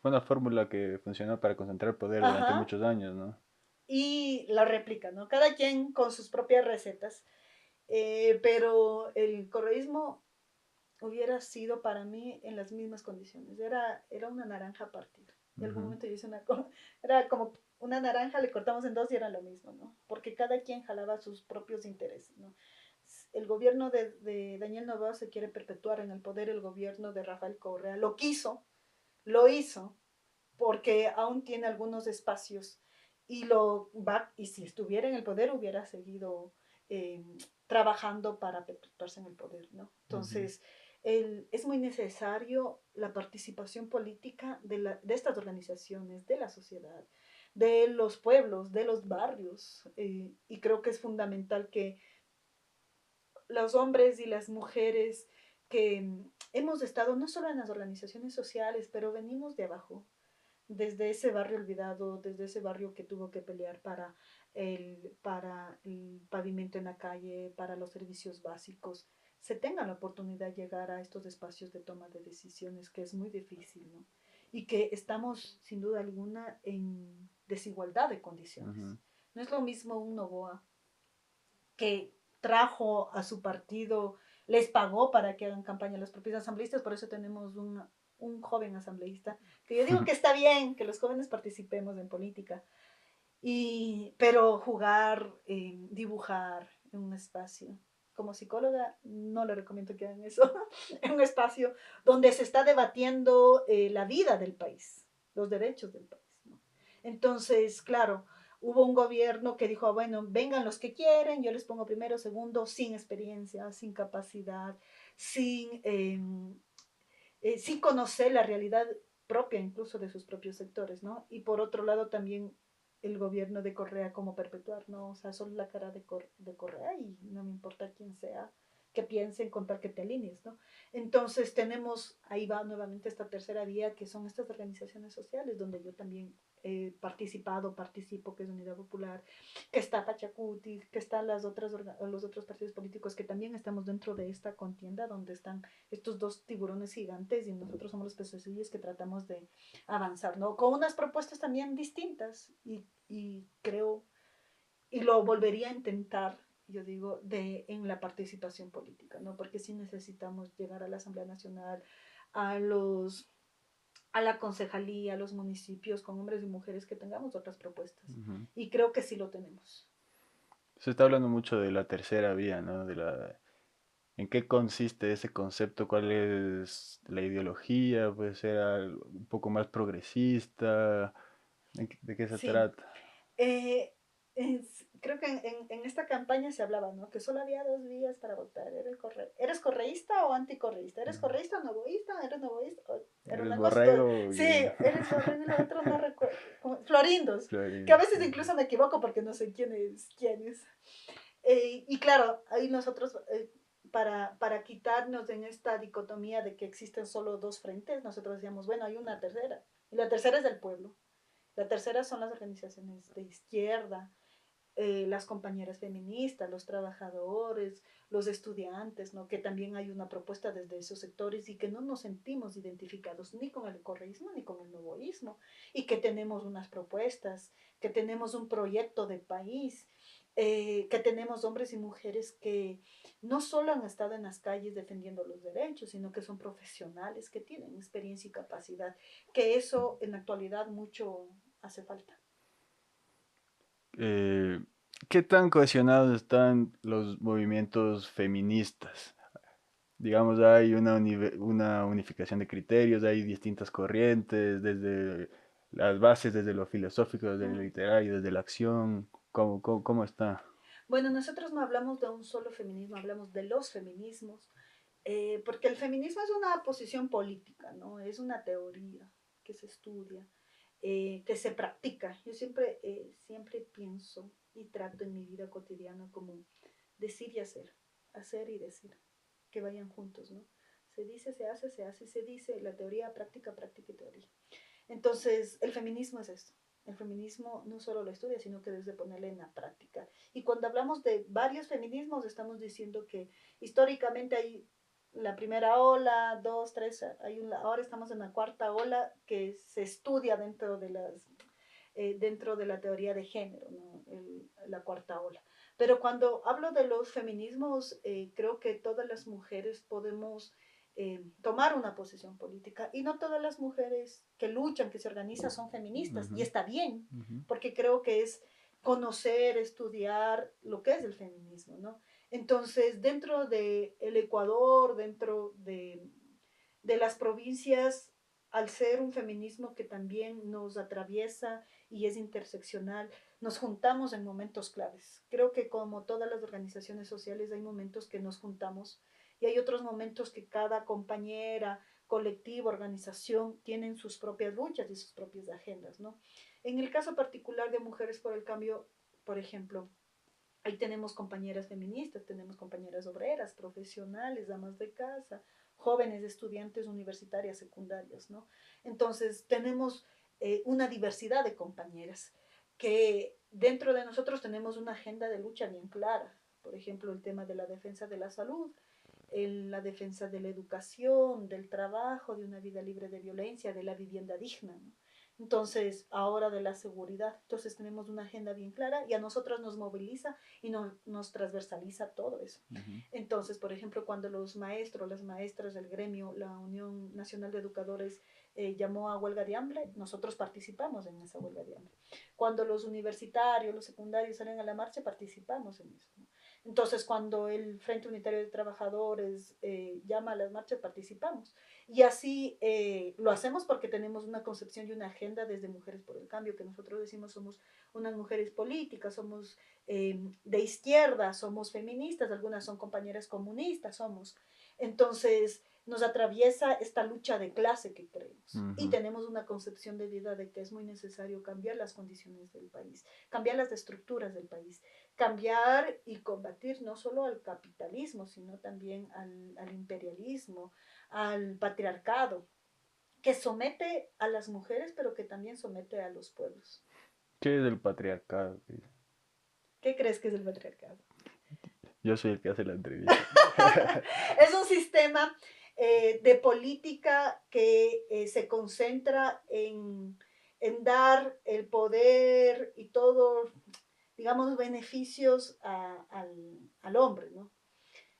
Fue una fórmula que funcionó para concentrar poder durante Ajá. muchos años, ¿no? Y la réplica, ¿no? Cada quien con sus propias recetas. Pero el correísmo hubiera sido para mí en las mismas condiciones. Era una naranja partida. En algún Ujú. momento yo hice era como una naranja, le cortamos en dos y era lo mismo, ¿no? Porque cada quien jalaba sus propios intereses, ¿no? El gobierno de Daniel Noboa se quiere perpetuar en el poder, el gobierno de Rafael Correa lo hizo, porque aún tiene algunos espacios y si estuviera en el poder hubiera seguido eh, trabajando para perpetuarse en el poder, ¿no? Ujú. Entonces, es muy necesario la participación política de estas organizaciones, de la sociedad, de los pueblos, de los barrios, y creo que es fundamental que los hombres y las mujeres que hemos estado no solo en las organizaciones sociales, pero venimos de abajo, desde ese barrio olvidado, desde ese barrio que tuvo que pelear para el pavimento en la calle, para los servicios básicos, se tenga la oportunidad de llegar a estos espacios de toma de decisiones, que es muy difícil, ¿no? Y que estamos, sin duda alguna, en desigualdad de condiciones. Ujú. No es lo mismo un Novoa que trajo a su partido, les pagó para que hagan campaña a los propios asambleístas, por eso tenemos un joven asambleísta, que yo digo que está bien que los jóvenes participemos en política, pero jugar, dibujar en un espacio. Como psicóloga no le recomiendo que hagan eso, en un espacio donde se está debatiendo la vida del país, los derechos del país, ¿no? Entonces, claro, hubo un gobierno que dijo, bueno, vengan los que quieren, yo les pongo primero, segundo, sin experiencia, sin capacidad, sin conocer la realidad propia incluso de sus propios sectores, ¿no? Y por otro lado también el gobierno de Correa como perpetuar, ¿no? O sea, solo la cara de Correa y no me importa quién sea que piensen con tal que te alinees, ¿no? Entonces ahí va nuevamente esta tercera vía, que son estas organizaciones sociales, donde yo también he participo, que es Unidad Popular, que está Pachacuti, que están los otros partidos políticos que también estamos dentro de esta contienda, donde están estos dos tiburones gigantes y nosotros somos los pececillos que tratamos de avanzar, ¿no? Con unas propuestas también distintas y creo, y lo volvería a intentar, yo digo, en la participación política, ¿no? Porque sí necesitamos llegar a la Asamblea Nacional, a los a la concejalía, a los municipios, con hombres y mujeres que tengamos otras propuestas. Ujú. Y creo que sí lo tenemos. Se está hablando mucho de la tercera vía, ¿no? ¿En qué consiste ese concepto? ¿Cuál es la ideología? ¿Puede ser algo un poco más progresista? ¿De qué se Sí, trata? Eh, creo que en esta campaña se hablaba, ¿no? Que solo había dos vías para votar. ¿Eres correísta o anticorreísta? ¿Eres correísta o novoísta? ¿Eres novoísta? Era Eres una cosa. borrego Sí, y eres borrego y la otra no recuerdo. Florindos. Que a Florin, veces sí. incluso me equivoco porque no sé quién es quién es. Y claro, ahí nosotros, para quitarnos en esta dicotomía de que existen solo dos frentes, nosotros decíamos, bueno, hay una tercera. Y la tercera es del pueblo. La tercera son las organizaciones de izquierda, las compañeras feministas, los trabajadores, los estudiantes, ¿no? Que también hay una propuesta desde esos sectores y que no nos sentimos identificados ni con el correísmo ni con el novoísmo y que tenemos unas propuestas, que tenemos un proyecto de país, que tenemos hombres y mujeres que no solo han estado en las calles defendiendo los derechos, sino que son profesionales, que tienen experiencia y capacidad, que eso en la actualidad mucho hace falta. Eh, ¿Qué tan cohesionados están los movimientos feministas? Digamos, hay una unificación de criterios, hay distintas corrientes, desde las bases, desde lo filosófico, desde lo Mm. literario, desde la acción. ¿Cómo está? Bueno, nosotros no hablamos de un solo feminismo, hablamos de los feminismos, porque el feminismo es una posición política, ¿no? Es una teoría que se estudia, que se practica. Yo siempre pienso y trato en mi vida cotidiana como decir y hacer y decir, que vayan juntos, ¿no? Se dice, se hace y se dice, la teoría, práctica, práctica y teoría. Entonces, el feminismo es esto. El feminismo no solo lo estudia, sino que debe ponerle en la práctica. Y cuando hablamos de varios feminismos, estamos diciendo que históricamente hay la primera ola, dos, tres, ahora estamos en la cuarta ola que se estudia dentro de la teoría de género, ¿no? La cuarta ola. Pero cuando hablo de los feminismos, creo que todas las mujeres podemos tomar una posición política y no todas las mujeres que luchan, que se organizan son feministas y está bien, porque creo que es conocer, estudiar lo que es el feminismo, ¿no? Entonces, dentro del Ecuador, dentro de las provincias, al ser un feminismo que también nos atraviesa y es interseccional, nos juntamos en momentos claves. Creo que como todas las organizaciones sociales hay momentos que nos juntamos y hay otros momentos que cada compañera, colectivo, organización tienen sus propias luchas y sus propias agendas, ¿no? En el caso particular de Mujeres por el Cambio, por ejemplo, ahí tenemos compañeras feministas, tenemos compañeras obreras, profesionales, damas de casa, jóvenes estudiantes universitarias, secundarias, ¿no? Entonces, tenemos una diversidad de compañeras que dentro de nosotros tenemos una agenda de lucha bien clara. Por ejemplo, el tema de la defensa de la salud, la defensa de la educación, del trabajo, de una vida libre de violencia, de la vivienda digna, ¿no? Entonces, ahora de la seguridad. Entonces, tenemos una agenda bien clara y a nosotros nos moviliza y nos transversaliza todo eso. Entonces, por ejemplo, cuando los maestros, las maestras del gremio, la Unión Nacional de Educadores llamó a huelga de hambre, nosotros participamos en esa huelga de hambre. Cuando los universitarios, los secundarios salen a la marcha, participamos en eso, ¿no? Entonces, cuando el Frente Unitario de Trabajadores llama a las marchas, participamos. Y así lo hacemos porque tenemos una concepción y una agenda desde Mujeres por el Cambio, que nosotros decimos somos unas mujeres políticas, somos de izquierda, somos feministas, algunas son compañeras comunistas, somos. Entonces, nos atraviesa esta lucha de clase que creemos. Y tenemos una concepción de vida de que es muy necesario cambiar las condiciones del país, cambiar las estructuras del país, cambiar y combatir no solo al capitalismo, sino también al imperialismo, al patriarcado, que somete a las mujeres, pero que también somete a los pueblos. ¿Qué es el patriarcado? ¿Qué crees que es el patriarcado? Yo soy el que hace la entrevista. Es un sistema de política que se concentra en dar el poder y todo, digamos, beneficios al hombre, ¿no?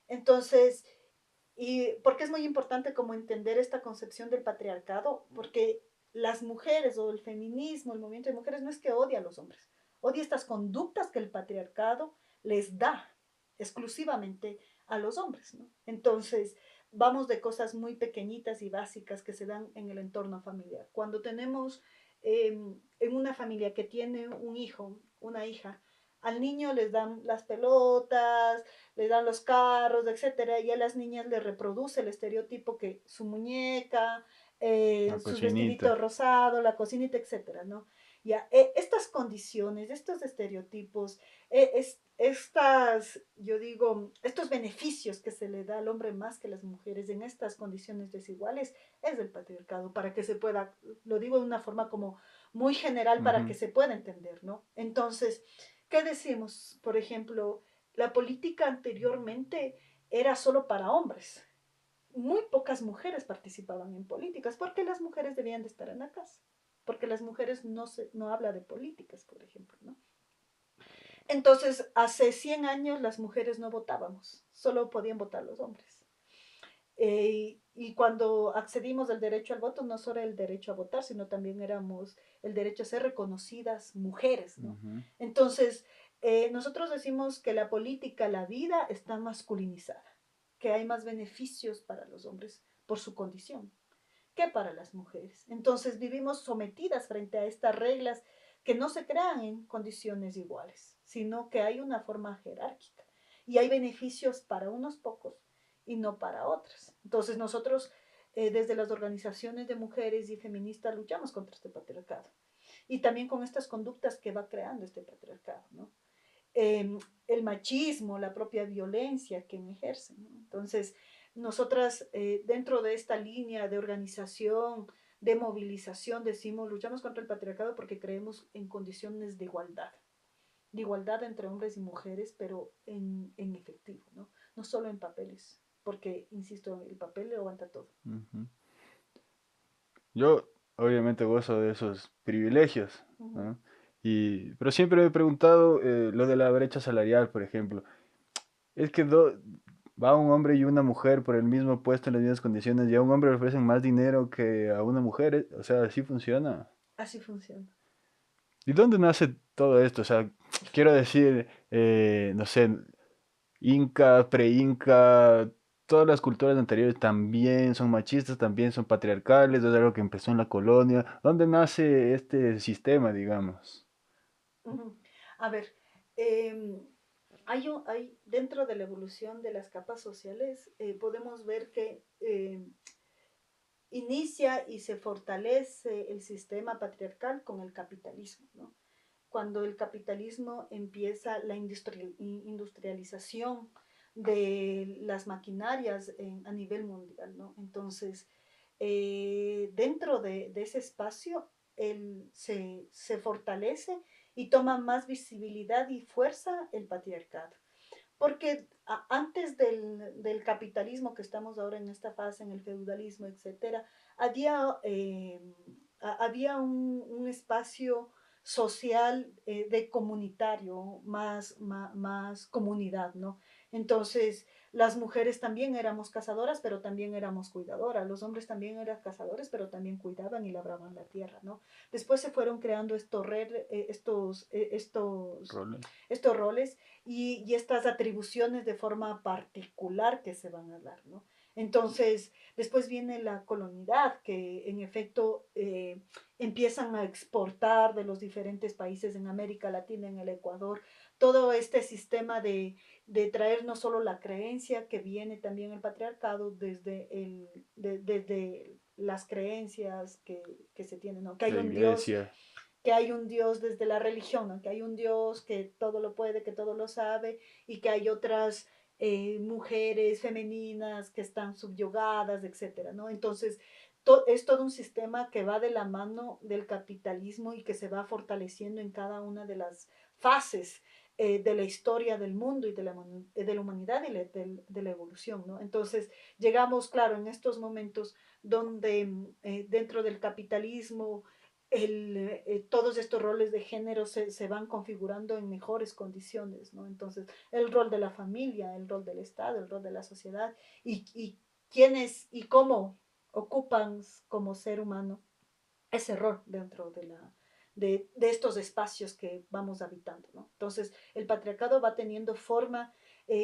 Entonces, ¿y por qué es muy importante como entender esta concepción del patriarcado? Porque las mujeres o el feminismo, el movimiento de mujeres, no es que odie a los hombres, odia estas conductas que el patriarcado les da exclusivamente a los hombres, ¿no? Entonces, vamos de cosas muy pequeñitas y básicas que se dan en el entorno familiar. Cuando tenemos en una familia que tiene un hijo, una hija, al niño les dan las pelotas, le dan los carros, etcétera, y a las niñas le reproduce el estereotipo que su muñeca, La sus cocinita. vestiditos rosados, la cocinita, etcétera, ¿no? Ya, estas condiciones, estos estereotipos, yo digo, estos beneficios que se le da al hombre más que a las mujeres en estas condiciones desiguales, es del patriarcado, para que se pueda, lo digo de una forma como muy general para que se pueda entender, ¿no? Entonces, ¿qué decimos? Por ejemplo, la política anteriormente era solo para hombres. Muy pocas mujeres participaban en políticas porque las mujeres debían de estar en la casa, porque las mujeres no habla de políticas, por ejemplo, ¿no? Entonces, hace 100 años las mujeres no votábamos, solo podían votar los hombres. Y cuando accedimos al derecho al voto, no solo el derecho a votar, sino también éramos el derecho a ser reconocidas mujeres, ¿no? Entonces, nosotros decimos que la política, la vida está masculinizada, que hay más beneficios para los hombres por su condición que para las mujeres. Entonces vivimos sometidas frente a estas reglas que no se crean en condiciones iguales, sino que hay una forma jerárquica y hay beneficios para unos pocos y no para otros. Entonces nosotros desde las organizaciones de mujeres y feministas luchamos contra este patriarcado y también con estas conductas que va creando este patriarcado, ¿no? El machismo, la propia violencia que ejercen, ¿no? Entonces, nosotras dentro de esta línea de organización, de movilización, decimos, luchamos contra el patriarcado porque creemos en condiciones de igualdad entre hombres y mujeres, pero en efectivo, ¿no? No solo en papeles, porque, insisto, el papel le aguanta todo. Ujú. Yo obviamente gozo de esos privilegios, ¿no? Pero siempre me he preguntado lo de la brecha salarial, por ejemplo. Es que va un hombre y una mujer por el mismo puesto en las mismas condiciones y a un hombre le ofrecen más dinero que a una mujer. O sea, así funciona. Así funciona. ¿Y dónde nace todo esto? O sea, quiero decir, no sé, Inca, pre-Inca, todas las culturas anteriores también son machistas, también son patriarcales, es algo que empezó en la colonia. ¿Dónde nace este sistema, digamos? A ver, eh, hay dentro de la evolución de las capas sociales, podemos ver que inicia y se fortalece el sistema patriarcal con el capitalismo, ¿no? Cuando el capitalismo empieza la industrialización de las maquinarias a nivel mundial, ¿no? Entonces, dentro de ese espacio, se fortalece y toma más visibilidad y fuerza el patriarcado. Porque antes del capitalismo que estamos ahora en esta fase, en el feudalismo, etcétera, había un espacio social de comunitario, más comunidad, ¿no? Entonces, las mujeres también éramos cazadoras, pero también éramos cuidadoras. Los hombres también eran cazadores, pero también cuidaban y labraban la tierra, ¿no? Después se fueron creando Roles. estos roles y estas atribuciones de forma particular que se van a dar, ¿no? Entonces, después viene la colonialidad, que en efecto empiezan a exportar de los diferentes países en América Latina, en el Ecuador, todo este sistema de traer no solo la creencia que viene también el patriarcado desde las creencias que se tienen, ¿no? La iglesia. Que hay un Dios desde la religión, ¿no? Que hay un Dios que todo lo puede, que todo lo sabe, y que hay otras mujeres femeninas que están subyugadas, etcétera, ¿no? Entonces, es todo un sistema que va de la mano del capitalismo y que se va fortaleciendo en cada una de las fases de la historia del mundo y de la humanidad y de la evolución, ¿no? Entonces, llegamos, claro, en estos momentos donde dentro del capitalismo todos estos roles de género se van configurando en mejores condiciones, ¿no? Entonces, el rol de la familia, el rol del Estado, el rol de la sociedad y quiénes y cómo ocupan como ser humano ese rol dentro de estos espacios que vamos habitando, ¿no? Entonces, el patriarcado va teniendo forma,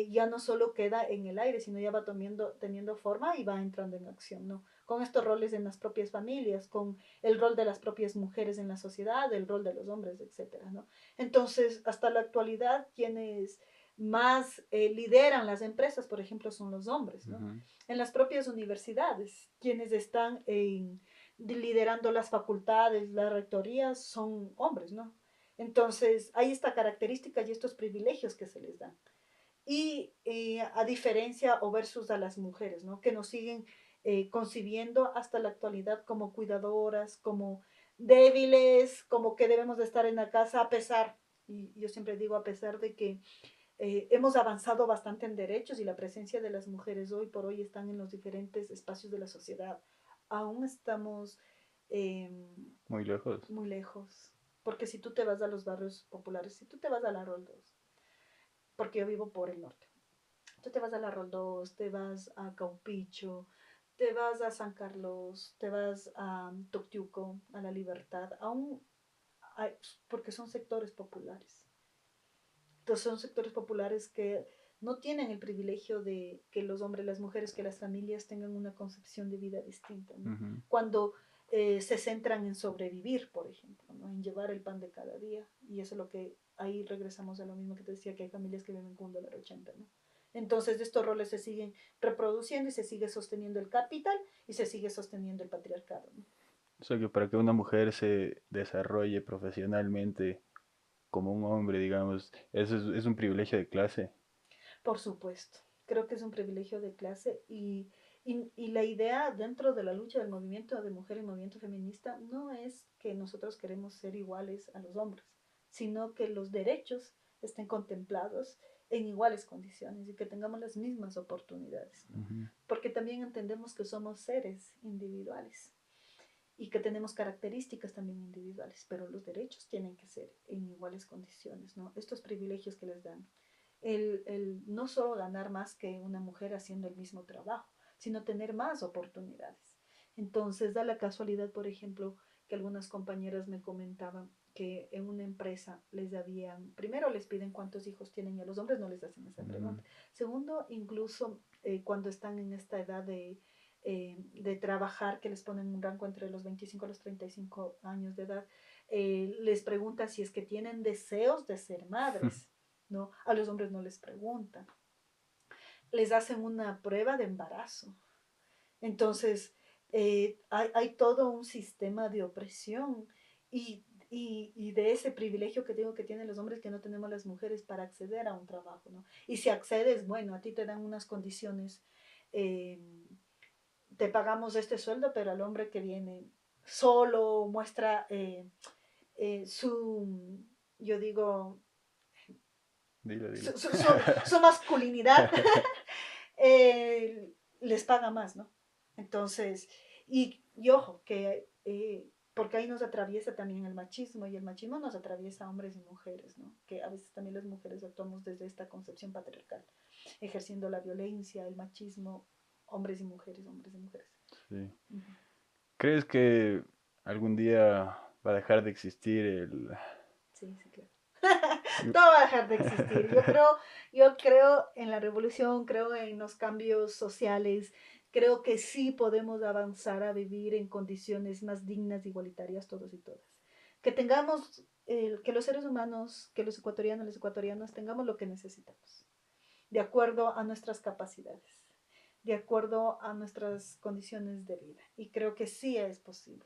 ya no solo queda en el aire, sino ya va teniendo forma y va entrando en acción, ¿no? Con estos roles en las propias familias, con el rol de las propias mujeres en la sociedad, el rol de los hombres, etcétera, ¿no? Entonces, hasta la actualidad, quienes más lideran las empresas, por ejemplo, son los hombres, ¿no? Ujú. En las propias universidades, quienes están liderando las facultades, las rectorías, son hombres, ¿no? Entonces, hay esta característica y estos privilegios que se les dan. Y a diferencia o versus a las mujeres, ¿no? Que nos siguen concibiendo hasta la actualidad como cuidadoras, como débiles, como que debemos de estar en la casa a pesar, y yo siempre digo a pesar de que hemos avanzado bastante en derechos y la presencia de las mujeres hoy por hoy están en los diferentes espacios de la sociedad. Aún estamos eh, Muy lejos. muy lejos. Porque si tú te vas a los barrios populares, si tú te vas a la Rol 2, porque yo vivo por el norte, tú te vas a la Rol 2, te vas a Caupicho, te vas a San Carlos, te vas a Toctiuco, a La Libertad, aún hay, porque son sectores populares. Entonces son sectores populares que no tienen el privilegio de que los hombres, las mujeres, que las familias tengan una concepción de vida distinta, ¿no? Ujú. Cuando se centran en sobrevivir, por ejemplo, ¿no? ¿no? En llevar el pan de cada día. Y eso es lo que, ahí regresamos a lo mismo que te decía, que hay familias que viven con $1.80, ¿no? Entonces estos roles se siguen reproduciendo y se sigue sosteniendo el capital y se sigue sosteniendo el patriarcado, ¿no? O sea que para que una mujer se desarrolle profesionalmente como un hombre, digamos, eso es un privilegio de clase. Por supuesto, creo que es un privilegio de clase y la idea dentro de la lucha del movimiento de mujer y movimiento feminista no es que nosotros queremos ser iguales a los hombres, sino que los derechos estén contemplados en iguales condiciones y que tengamos las mismas oportunidades, ¿no? Ujú. Porque también entendemos que somos seres individuales y que tenemos características también individuales, pero los derechos tienen que ser en iguales condiciones, ¿no? Estos privilegios que les dan no solo ganar más que una mujer haciendo el mismo trabajo, sino tener más oportunidades. Entonces, da la casualidad, por ejemplo, que algunas compañeras me comentaban que en una empresa primero les piden cuántos hijos tienen y a los hombres no les hacen esa Mm. pregunta. Segundo, incluso cuando están en esta edad de trabajar, que les ponen un rango entre los 25 a los 35 años de edad, les pregunta si es que tienen deseos de ser madres. ¿No? A los hombres no les preguntan. Les hacen una prueba de embarazo. Entonces, hay todo un sistema de opresión y de ese privilegio que digo que tienen los hombres que no tenemos las mujeres para acceder a un trabajo, ¿no? Y si accedes, bueno, a ti te dan unas condiciones, eh, te pagamos este sueldo, pero al hombre que viene solo muestra yo digo, Dilo, dilo. su masculinidad, les paga más, ¿no? Entonces, y ojo, que porque ahí nos atraviesa también el machismo, y el machismo nos atraviesa a hombres y mujeres, ¿no? Que a veces también las mujeres actuamos desde esta concepción patriarcal, ejerciendo la violencia, el machismo, hombres y mujeres, hombres y mujeres. Sí. Uh-huh. ¿Crees que algún día va a dejar de existir el... Sí, sí, claro. Todo va a dejar de existir. Yo creo en la revolución, creo en los cambios sociales, creo que sí podemos avanzar a vivir en condiciones más dignas, igualitarias, todos y todas. Que tengamos, que los seres humanos, que los ecuatorianos tengamos lo que necesitamos, de acuerdo a nuestras capacidades, de acuerdo a nuestras condiciones de vida. Y creo que sí es posible.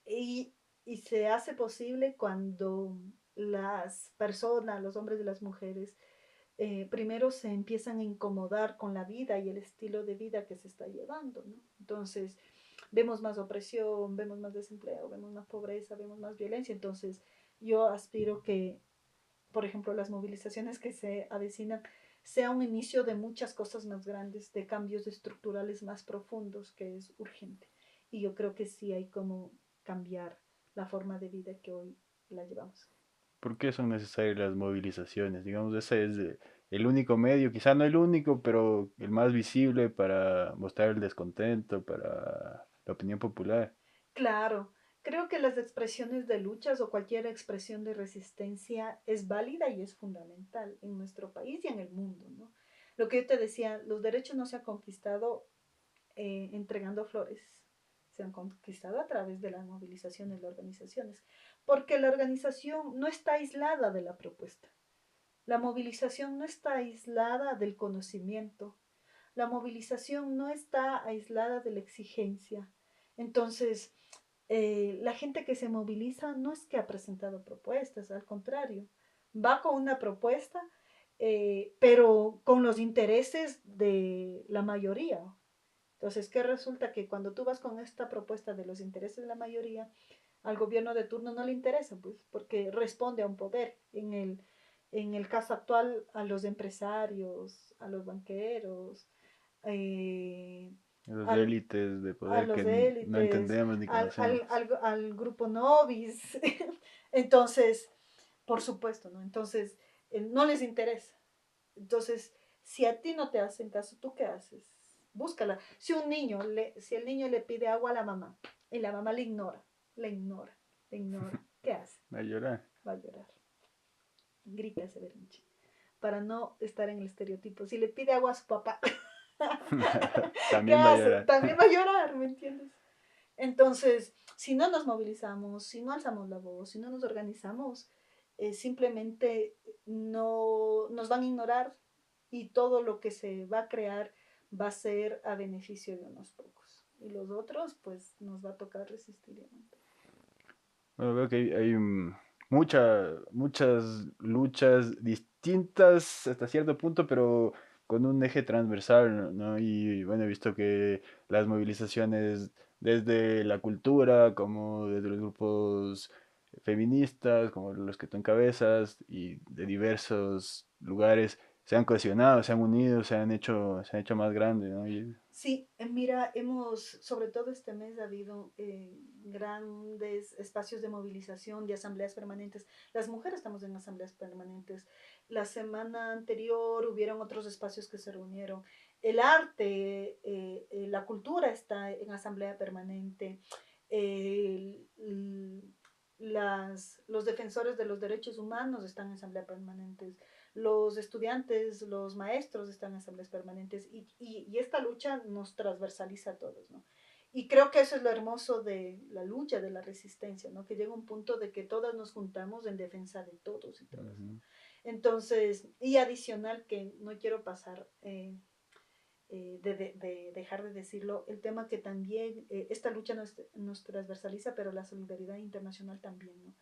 Y, y se hace posible cuando las personas, los hombres y las mujeres, primero se empiezan a incomodar con la vida y el estilo de vida que se está llevando, ¿no? Entonces, vemos más opresión, vemos más desempleo, vemos más pobreza, vemos más violencia. Entonces, yo aspiro que, por ejemplo, las movilizaciones que se avecinan sea un inicio de muchas cosas más grandes, de cambios estructurales más profundos, que es urgente. Y yo creo que sí hay como cambiar la forma de vida que hoy la llevamos. ¿Por qué son necesarias las movilizaciones? Digamos, ese es el único medio, quizá no el único, pero el más visible para mostrar el descontento, para la opinión popular. Claro, creo que las expresiones de luchas o cualquier expresión de resistencia es válida y es fundamental en nuestro país y en el mundo, ¿no? Lo que yo te decía, los derechos no se han conquistado entregando flores, se han conquistado a través de las movilizaciones, de organizaciones, porque la organización no está aislada de la propuesta, la movilización no está aislada del conocimiento, la movilización no está aislada de la exigencia. Entonces, la gente que se moviliza no es que ha presentado propuestas, al contrario, va con una propuesta, pero con los intereses de la mayoría. Entonces, ¿qué resulta? Que cuando tú vas con esta propuesta de los intereses de la mayoría, al gobierno de turno no le interesa, pues, porque responde a un poder. En el caso actual, a los empresarios, a los banqueros, eh, Las al, élites de a poder que los no élites, entendemos ni conocemos. al grupo Nobis. Entonces, por supuesto, ¿no? Entonces, no les interesa. Entonces, si a ti no te hacen caso, ¿tú qué haces? Búscala. Si el niño le pide agua a la mamá y la mamá le ignora, le ignora, le ignora, ¿qué hace? A llorar. Va a llorar. Grita ese berrinche. Para no estar en el estereotipo. Si le pide agua a su papá, ¿qué También va a hace? llorar. También va a llorar, ¿me entiendes? Entonces, si no nos movilizamos, si no alzamos la voz, si no nos organizamos, simplemente no nos van a ignorar y todo lo que se va a crear va a ser a beneficio de unos pocos. Y los otros, pues nos va a tocar resistir y aguantar. Bueno, veo que hay muchas luchas distintas hasta cierto punto, pero con un eje transversal, ¿no? Y bueno, he visto que las movilizaciones desde la cultura, como desde los grupos feministas, como los que tú encabezas, y de diversos lugares, se han cohesionado, se han unido, se han hecho más grandes, ¿no? Sí, mira, sobre todo este mes ha habido grandes espacios de movilización, de asambleas permanentes. Las mujeres estamos en asambleas permanentes. La semana anterior hubieron otros espacios que se reunieron. El arte, la cultura está en asamblea permanente. El- los defensores de los derechos humanos están en asamblea permanentes, los estudiantes, los maestros están en asambleas permanentes y esta lucha nos transversaliza a todos, ¿no? Y creo que eso es lo hermoso de la lucha, de la resistencia, ¿no? Que llega un punto de que todas nos juntamos en defensa de todos y todas, ¿no? Ujú. Entonces, y adicional que no quiero pasar de dejar de decirlo, el tema que también esta lucha nos transversaliza, pero la solidaridad internacional también, ¿no?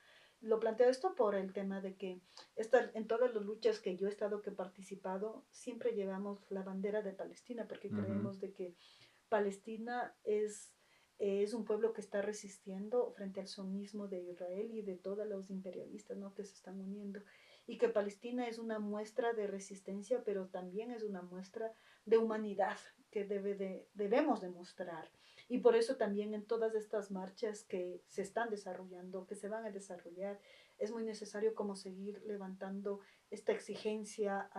Lo planteo esto por el tema de que en todas las luchas que yo he estado, que he participado, siempre llevamos la bandera de Palestina, porque Ujú. creemos de que Palestina es un pueblo que está resistiendo frente al sionismo de Israel y de todos los imperialistas, ¿no? Que se están uniendo. Y que Palestina es una muestra de resistencia, pero también es una muestra de humanidad que debemos demostrar. Y por eso también en todas estas marchas que se están desarrollando, que se van a desarrollar, es muy necesario como seguir levantando esta exigencia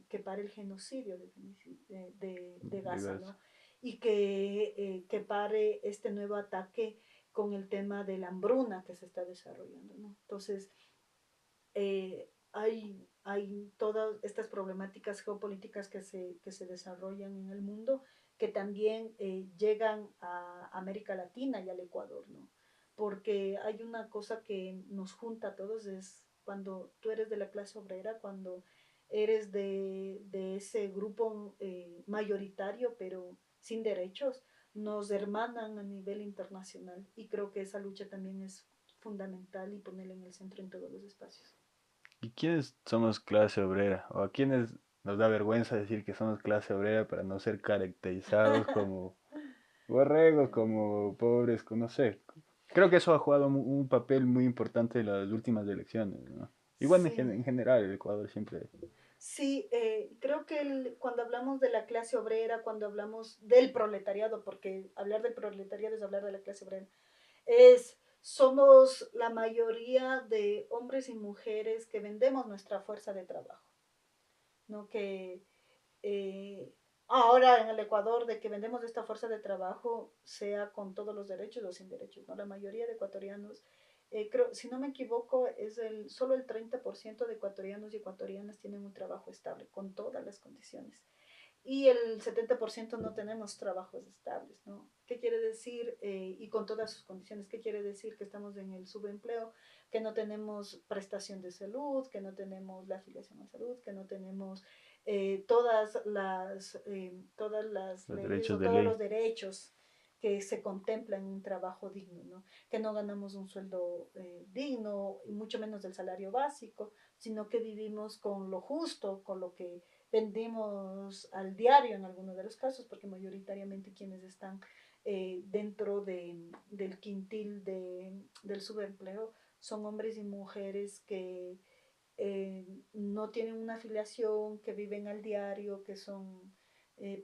que pare el genocidio de Gaza, Digas. ¿no? Y que pare este nuevo ataque con el tema de la hambruna que se está desarrollando, ¿no? Entonces, hay todas estas problemáticas geopolíticas que se desarrollan en el mundo que también llegan a América Latina y al Ecuador, ¿no? Porque hay una cosa que nos junta a todos, es cuando tú eres de la clase obrera, cuando eres de ese grupo mayoritario, pero sin derechos, nos hermanan a nivel internacional y creo que esa lucha también es fundamental y ponerla en el centro en todos los espacios. ¿Y quiénes somos clase obrera? ¿O a quiénes nos da vergüenza decir que somos clase obrera para no ser caracterizados como borregos, como pobres, no sé? Creo que eso ha jugado un papel muy importante en las últimas elecciones, ¿no? Igual Sí, en general el Ecuador siempre... sí, creo que cuando hablamos de la clase obrera, cuando hablamos del proletariado, porque hablar del proletariado es hablar de la clase obrera, somos la mayoría de hombres y mujeres que vendemos nuestra fuerza de trabajo, ¿no? Que eh, ahora en el Ecuador, de que vendemos esta fuerza de trabajo, sea con todos los derechos o sin derechos, ¿no? La mayoría de ecuatorianos, creo, si no me equivoco, solo el 30% de ecuatorianos y ecuatorianas tienen un trabajo estable, con todas las condiciones y el 70% no tenemos trabajos estables, ¿no? ¿Qué quiere decir? Y con todas sus condiciones, ¿qué quiere decir? Que estamos en el subempleo, que no tenemos prestación de salud, que no tenemos la afiliación a salud, que no tenemos todas las Los leyes derechos o de todos los ley. derechos que se contemplan en un trabajo digno, ¿no? Que no ganamos un sueldo digno y mucho menos del salario básico, sino que vivimos con lo justo, con lo que vendimos al diario en algunos de los casos, porque mayoritariamente quienes están dentro del quintil del subempleo son hombres y mujeres que no tienen una afiliación, que viven al diario, que son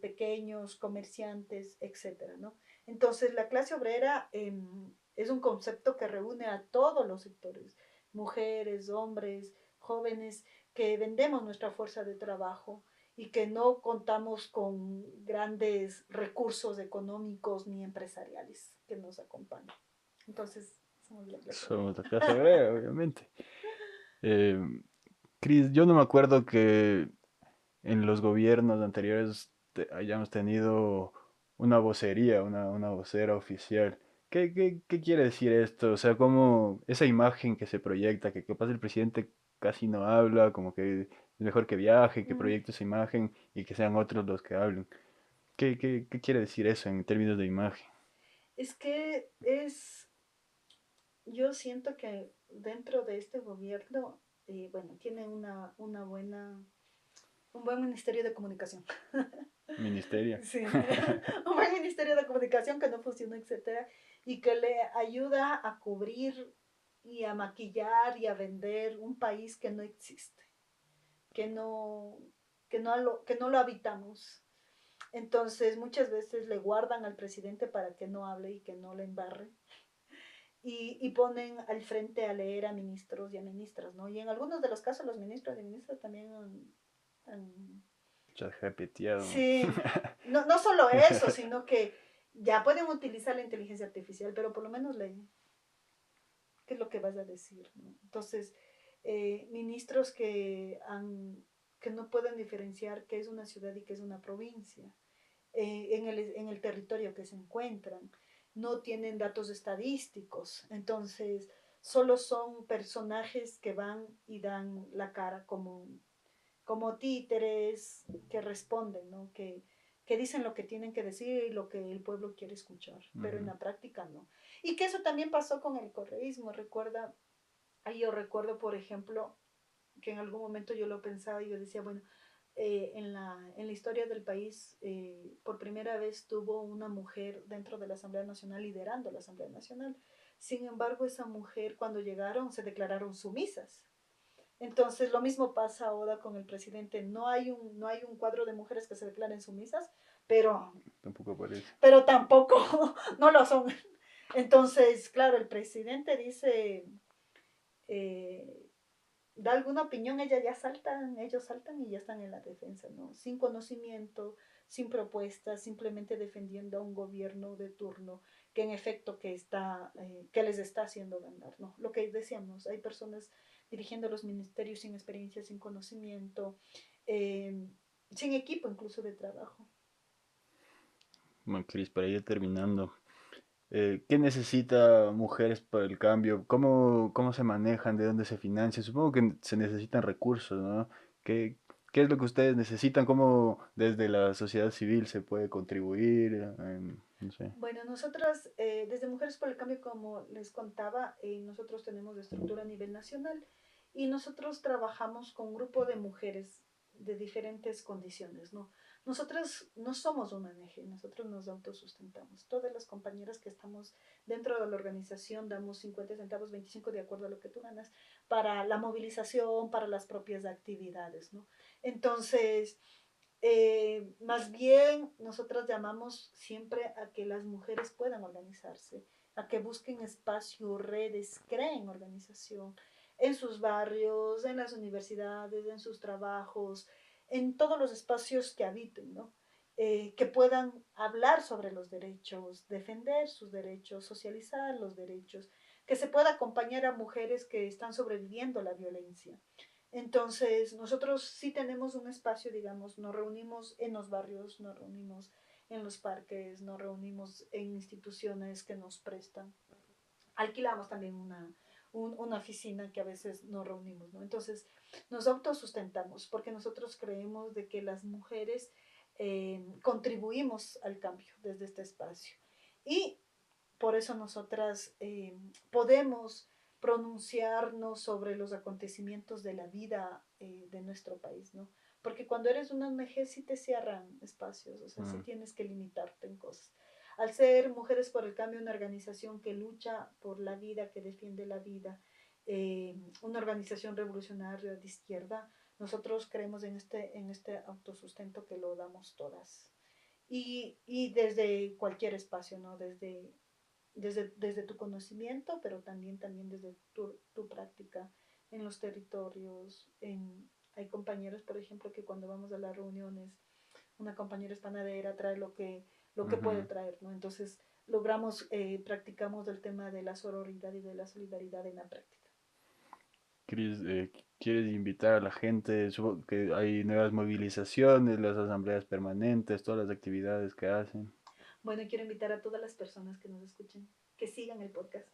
pequeños comerciantes, etcétera, ¿no? Entonces, la clase obrera es un concepto que reúne a todos los sectores, mujeres, hombres, jóvenes, que vendemos nuestra fuerza de trabajo y que no contamos con grandes recursos económicos ni empresariales que nos acompañen. Entonces, somos la clase obrera. Somos la clase obrera, obviamente. Eh, Cris, yo no me acuerdo que en los gobiernos anteriores hayamos tenido una vocería, una vocera oficial. ¿Qué quiere decir esto? O sea, como esa imagen que se proyecta, que capaz el presidente casi no habla, como que es mejor que viaje, que Mm, proyecte esa imagen y que sean otros los que hablen. ¿Qué quiere decir eso en términos de imagen? Es que yo siento que dentro de este gobierno, bueno, tiene una buena, un buen ministerio de comunicación. Ministerio. Sí, un buen ministerio de comunicación que no funciona, etcétera, y que le ayuda a cubrir y a maquillar y a vender un país que no existe, que no, que no lo habitamos. Entonces, muchas veces le guardan al presidente para que no hable y que no le embarre. Y ponen al frente a leer a ministros y a ministras, ¿no? Y en algunos de los casos los ministros y ministras también han ChatGPTiado. sí, no, no solo eso, sino que ya pueden utilizar la inteligencia artificial, pero por lo menos leen qué es lo que vas a decir, ¿no? Entonces, ministros que no pueden diferenciar qué es una ciudad y qué es una provincia, en el territorio que se encuentran, no tienen datos estadísticos, entonces solo son personajes que van y dan la cara como títeres que responden, ¿no? Que dicen lo que tienen que decir y lo que el pueblo quiere escuchar, pero en Ujú. la práctica no. Y que eso también pasó con el correísmo, recuerda, ahí yo recuerdo, por ejemplo, que en algún momento yo lo pensaba y yo decía, bueno, en la historia del país, por primera vez tuvo una mujer dentro de la Asamblea Nacional liderando la Asamblea Nacional. Sin embargo, esa mujer cuando llegaron se declararon sumisas. Entonces, lo mismo pasa ahora con el presidente. No hay un cuadro de mujeres que se declaren sumisas, pero, Tampoco aparece. pero tampoco no lo son. Entonces, claro, el presidente dice, eh, da alguna opinión, ellos saltan y ya están en la defensa, ¿no? Sin conocimiento, sin propuestas, simplemente defendiendo a un gobierno de turno que en efecto que les está haciendo ganar, ¿no? Lo que decíamos, hay personas dirigiendo los ministerios sin experiencia, sin conocimiento, eh, sin equipo incluso de trabajo. Bueno, Cris, para ir terminando, ¿qué necesita Mujeres para el Cambio? ¿Cómo se manejan? ¿De dónde se financian? Supongo que se necesitan recursos, ¿no? ¿Qué, qué es lo que ustedes necesitan? ¿Cómo desde la sociedad civil se puede contribuir? No sé. Bueno, nosotras, desde Mujeres por el Cambio, como les contaba, nosotros tenemos de estructura a nivel nacional y nosotros trabajamos con un grupo de mujeres de diferentes condiciones, ¿no? Nosotras no somos una ONG, nosotros nos autosustentamos. Todas las compañeras que estamos dentro de la organización damos 50 centavos, 25 de acuerdo a lo que tú ganas, para la movilización, para las propias actividades, ¿no? Entonces, más bien, nosotras llamamos siempre a que las mujeres puedan organizarse, a que busquen espacio, redes, creen organización en sus barrios, en las universidades, en sus trabajos, en todos los espacios que habiten, ¿no? Que puedan hablar sobre los derechos, defender sus derechos, socializar los derechos, que se pueda acompañar a mujeres que están sobreviviendo la violencia. Entonces, nosotros sí tenemos un espacio, digamos, nos reunimos en los barrios, nos reunimos en los parques, nos reunimos en instituciones que nos prestan. Alquilamos también una oficina que a veces nos reunimos, ¿no? Entonces, nos autosustentamos porque nosotros creemos de que las mujeres contribuimos al cambio desde este espacio. Y por eso nosotras podemos pronunciarnos sobre los acontecimientos de la vida de nuestro país, ¿no? Porque cuando eres una ONG sí te cierran espacios, o sea, sí Mm. tienes que limitarte en cosas. Al ser Mujeres por el Cambio, una organización que lucha por la vida, que defiende la vida, una organización revolucionaria de izquierda, nosotros creemos en este autosustento que lo damos todas. Y desde cualquier espacio, ¿no? Desde tu conocimiento, pero también desde tu práctica en los territorios. Hay compañeros, por ejemplo, que cuando vamos a las reuniones, una compañera es panadera, trae lo que puede Ujú. traer, ¿no? Entonces practicamos el tema de la sororidad y de la solidaridad en la práctica. Cris, ¿quieres invitar a la gente? Supongo que hay nuevas movilizaciones, las asambleas permanentes, todas las actividades que hacen. Bueno, quiero invitar a todas las personas que nos escuchen que sigan el podcast.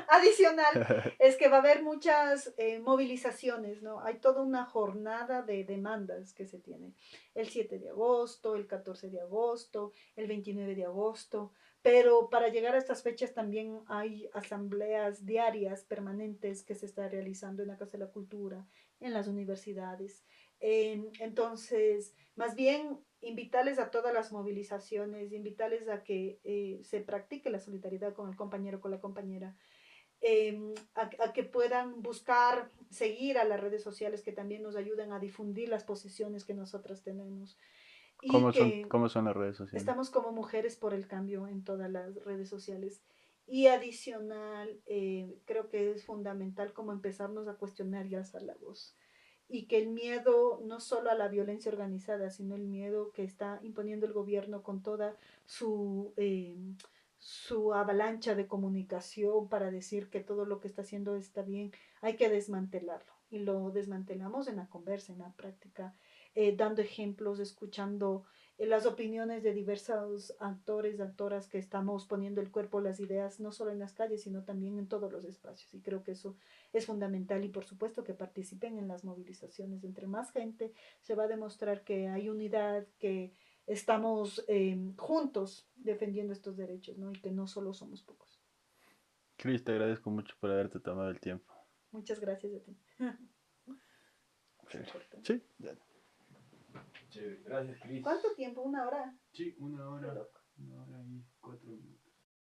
Adicional, es que va a haber muchas movilizaciones, ¿no? Hay toda una jornada de demandas que se tiene. El 7 de agosto, el 14 de agosto, el 29 de agosto. Pero para llegar a estas fechas también hay asambleas diarias permanentes que se está realizando en la Casa de la Cultura, en las universidades. Entonces, más bien invitarles a todas las movilizaciones, invitarles a que se practique la solidaridad con el compañero, con la compañera, a que puedan buscar, seguir a las redes sociales que también nos ayuden a difundir las posiciones que nosotras tenemos y que cómo son las redes sociales? estamos como Mujeres por el Cambio en todas las redes sociales. Y adicional, creo que es fundamental como empezarnos a cuestionar y alzar la voz y que el miedo no solo a la violencia organizada, sino el miedo que está imponiendo el gobierno con toda su avalancha de comunicación para decir que todo lo que está haciendo está bien, hay que desmantelarlo. Y lo desmantelamos en la conversa, en la práctica, dando ejemplos, escuchando las opiniones de diversos actores, actoras que estamos poniendo el cuerpo, las ideas, no solo en las calles, sino también en todos los espacios. Y creo que eso es fundamental y por supuesto que participen en las movilizaciones. Entre más gente se va a demostrar que hay unidad, que estamos juntos defendiendo estos derechos, ¿no? Y que no solo somos pocos. Cris, te agradezco mucho por haberte tomado el tiempo. Muchas gracias a ti. Es importante. Sí, dale. Chévere, gracias, Cris. ¿Cuánto tiempo? ¿Una hora? Sí, una Qué hora, loco. 1 hora y 4 minutos.